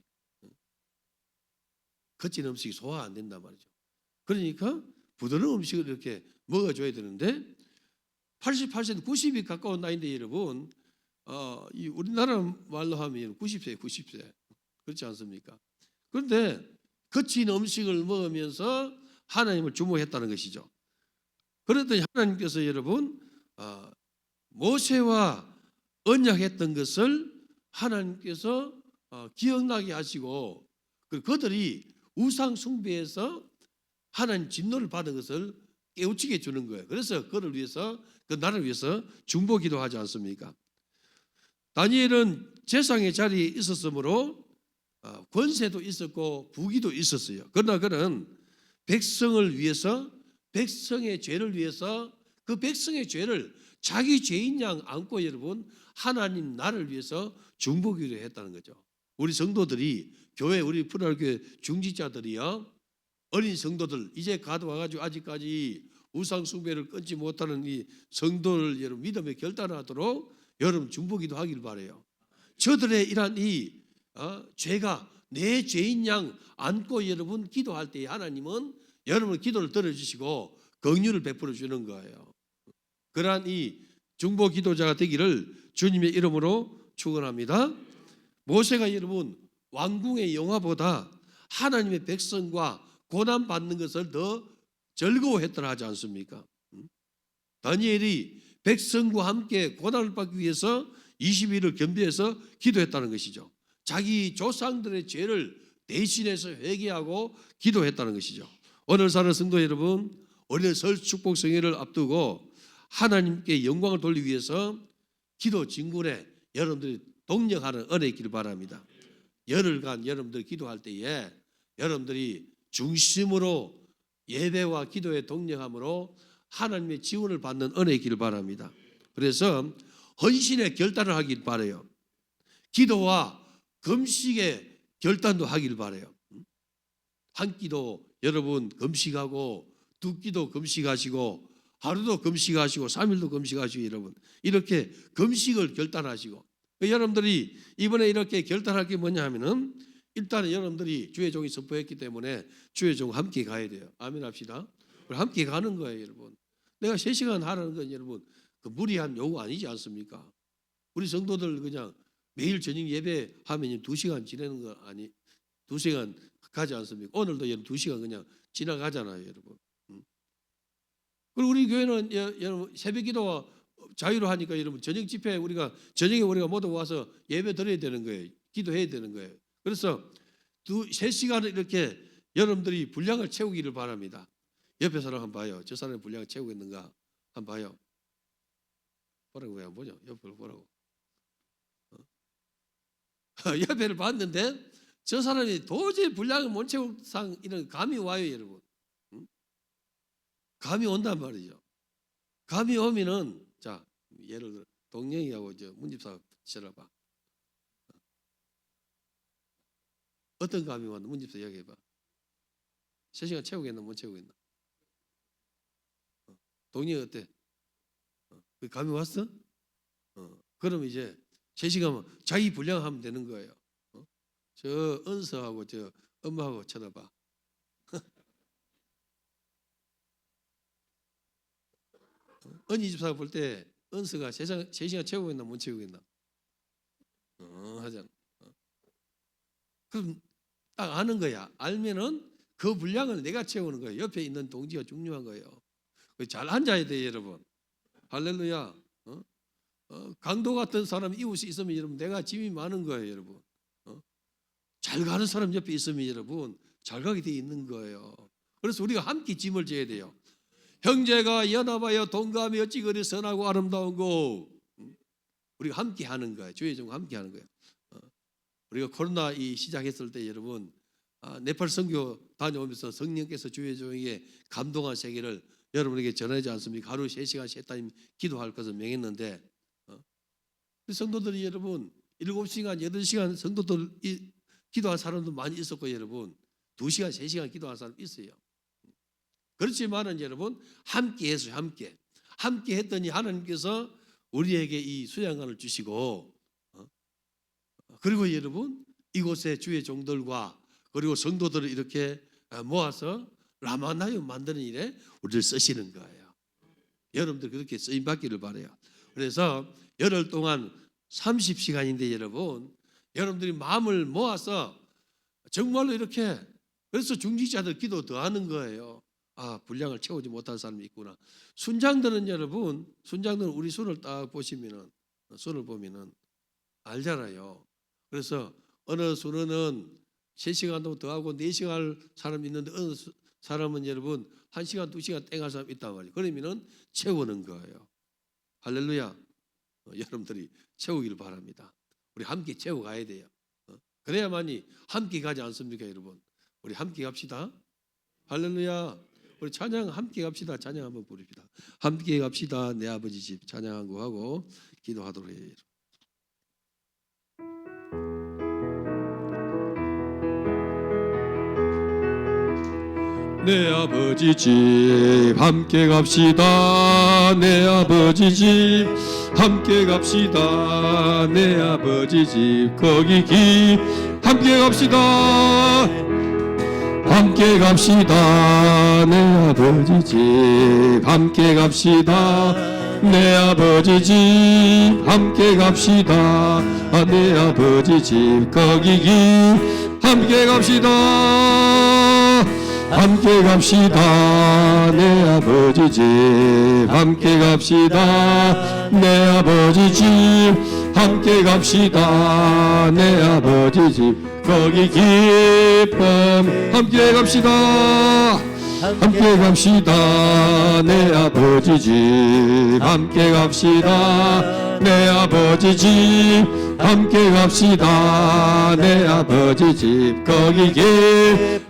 S1: 소화가 안 된단 말이죠. 그러니까 부드러운 음식을 이렇게 먹어줘야 되는데 88세, 90이 가까운 나이인데 여러분, 이 우리나라 말로 하면 90세, 90세 그렇지 않습니까? 그런데 거친 음식을 먹으면서 하나님을 주목했다는 것이죠. 그랬더니 하나님께서 여러분 모세와 언약했던 것을 하나님께서 기억나게 하시고, 그들이 우상 숭배에서 하나님 진노를 받은 것을 깨우치게 해주는 거예요. 그래서 그를 위해서, 그 나라를 위해서 중보기도 하지 않습니까? 다니엘은 제상의 자리에 있었으므로 권세도 있었고 부귀도 있었어요. 그러나 그는 백성을 위해서, 백성의 죄를 위해서, 그 백성의 죄를 자기 죄인 양 안고 여러분 하나님 나를 위해서 중보기도 했다는 거죠. 우리 성도들이, 교회, 우리 푸른교회 중직자들이요, 어린 성도들 이제 가져와가지고 아직까지 우상 숭배를 끊지 못하는 이 성도를 여러분 믿음에 결단하도록 여러분 중보기도 하길 바라요. 저들의 이러한 이 죄가 내 죄인 양 안고 여러분 기도할 때 하나님은 여러분 기도를 들어주시고 긍휼을 베풀어 주는 거예요. 그러한 이 중보 기도자가 되기를 주님의 이름으로 축원합니다. 모세가 여러분 왕궁의 영화보다 하나님의 백성과 고난 받는 것을 더 즐거워했더라 하지 않습니까? 다니엘이 백성과 함께 고난을 받기 위해서 20일을 겸비해서 기도했다는 것이죠. 자기 조상들의 죄를 대신해서 회개하고 기도했다는 것이죠. 오늘 사는 성도 여러분, 우리는 설 축복 성회를 앞두고 하나님께 영광을 돌리기 위해서 기도 진군에 여러분들이 동력하는 은혜 있기를 바랍니다. 열흘간 여러분들 기도할 때에 여러분들이 중심으로 예배와 기도에 동력함으로 하나님의 지원을 받는 은혜 있기를 바랍니다. 그래서 헌신의 결단을 하길 바라요. 기도와 금식의 결단도 하길 바라요. 한 끼도 여러분 금식하고, 두 끼도 금식하시고, 하루도 금식하시고, 3일도 금식하시고, 여러분 이렇게 금식을 결단하시고, 여러분들이 이번에 이렇게 결단할 게 뭐냐 하면은 일단은 여러분들이 주의 종이 선포했기 때문에 주의 종 함께 가야 돼요. 아멘 합시다. 함께 가는 거예요, 여러분. 내가 3시간 하라는 건 여러분 그 무리한 요구 아니지 않습니까? 우리 성도들 그냥 매일 저녁 예배하면 2시간 지내는 거 아니, 2시간 가지 않습니까? 오늘도 여러분 2시간 그냥 지나가잖아요, 여러분. 그리고 우리 교회는 여러분 새벽 기도와 자유로 하니까 여러분 저녁 집회 저녁에 우리가 모두 와서 예배 드려야 되는 거예요. 기도해야 되는 거예요. 그래서 3시간을 이렇게 여러분들이 분량을 채우기를 바랍니다. 옆에 사람 한번 봐요. 저 사람이 분량을 채우고 있는가 한번 봐요. 보라고 왜 안 보냐? 옆을 보라고. 옆에를 봤는데 저 사람이 도저히 분량을 못 채울 상 이런 감이 와요, 여러분. 감이 온단 말이죠. 감이 오면은 자 예를 들어 동영이하고 저 문집사 쳐다봐. 어떤 감이 왔나? 문집사 이야기해봐. 3시간 채우겠나 못 채우겠나? 동영이 어때? 그 감이 왔어? 그럼 이제 3시간 자기 분량하면 되는 거예요. 저 은서하고 저 엄마하고 쳐다봐. 언니 집사가 볼 때 은서가 3시간 채우고 있나 못 채우고 있나? 하잖아. 그럼 딱 아는 거야. 알면은 그 분량을 내가 채우는 거예요. 옆에 있는 동지가 중요한 거예요. 잘 앉아야 돼요, 여러분. 할렐루야. 강도 같은 사람 이웃이 있으면 여러분 내가 짐이 많은 거예요, 여러분. 잘 가는 사람 옆에 있으면 여러분 잘 가게 돼 있는 거예요. 그래서 우리가 함께 짐을 져야 돼요. 형제가 연합하여 동감이 어찌 그리 선하고 아름다운고. 우리가 함께 하는 거예요. 주의 종 함께 하는 거예요. 우리가 코로나 시작했을 때 여러분 네팔 선교 다녀오면서 성령께서 주의 종에게 감동한 세계를 여러분에게 전하지 않습니까? 하루 3시간 3타임 기도할 것을 명했는데 성도들이 여러분 7시간 8시간 성도들 기도한 사람도 많이 있었고 여러분 2시간 3시간 기도한 사람 있어요. 그렇지만은 여러분 함께 했어요. 함께 했더니 하나님께서 우리에게 이 수양관을 주시고 그리고 여러분 이곳에 주의 종들과 그리고 성도들을 이렇게 모아서 라마나요 만드는 일에 우리를 쓰시는 거예요. 여러분들 그렇게 쓰임 받기를 바라요. 그래서 열흘 동안 30시간인데 여러분들이 마음을 모아서 정말로 이렇게, 그래서 중직자들 기도 더 하는 거예요. 아, 분량을 채우지 못한 사람이 있구나. 순장들은 우리 손을 딱 보시면은, 손을 보면은 알잖아요. 그래서 어느 순은 3시간도 더 하고 4시간 할 사람이 있는데, 어느 사람은 여러분 1시간 2시간 땡할 사람 있단 말이에요. 그러면은 채우는 거예요. 할렐루야. 여러분들이 채우기를 바랍니다. 우리 함께 채워가야 돼요. 그래야만이 함께 가지 않습니까, 여러분? 우리 함께 갑시다. 할렐루야. 우리 찬양 함께 갑시다. 찬양 한번 부릅시다. 함께 갑시다. 내 아버지 집 찬양한 거 하고 기도하도록 해요. 내 아버지 집 함께 갑시다. 내 아버지 집 함께 갑시다. 내 아버지 집 거기 함께 갑시다. 함께 갑시다. 내 아버지 집 함께 갑시다. 내 아버지 집 함께 갑시다. 내 아버지 집 거기 함께 갑시다. 함께 갑시다. 내 아버지 집 함께 갑시다. 내 아버지 집 함께 갑시다. 내 아버지 집 거기 기쁨 함께 갑시다. 함께 갑시다. 내 아버지 집 함께 갑시다. 내 아버지 집 함께 갑시다. 내 아버지 집 거기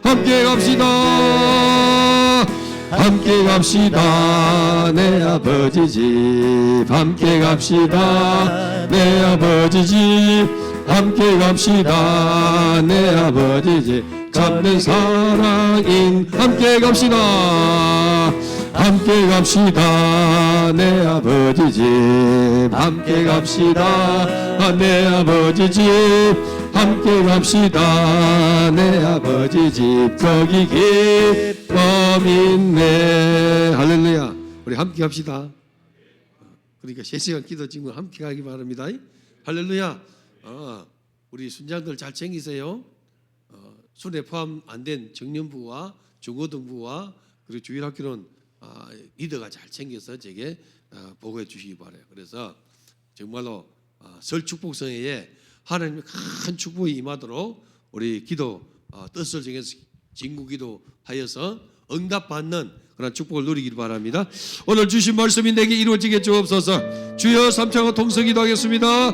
S1: 함께 갑시다. 함께 갑시다. 내 아버지 집 함께 갑시다. 내 아버지 집 함께 갑시다. 내 아버지 집 참된 사랑인 함께 갑시다. 함께 갑시다. 내 아버지 집 함께 갑시다. 내 아버지 집 함께 갑시다. 내 아버지 집 거기 기쁨 있네. 할렐루야. 우리 함께 갑시다. 그러니까 3시간 기도 친구 함께 가기 바랍니다. 할렐루야. 우리 순장들 잘 챙기세요. 순회 포함 안 된 청년부와 중고등부와 그리고 주일학교는 리더가 잘 챙겨서 제게 보고해 주시기 바라요. 그래서 정말로 설 축복성회에 하나님의 큰 축복이 임하도록 우리 기도 뜻을 정해서 진구기도 하여서 응답받는 그런 축복을 누리길 바랍니다. 오늘 주신 말씀이 내게 이루어지게 주옵소서. 주여 3차가 통성기도 하겠습니다.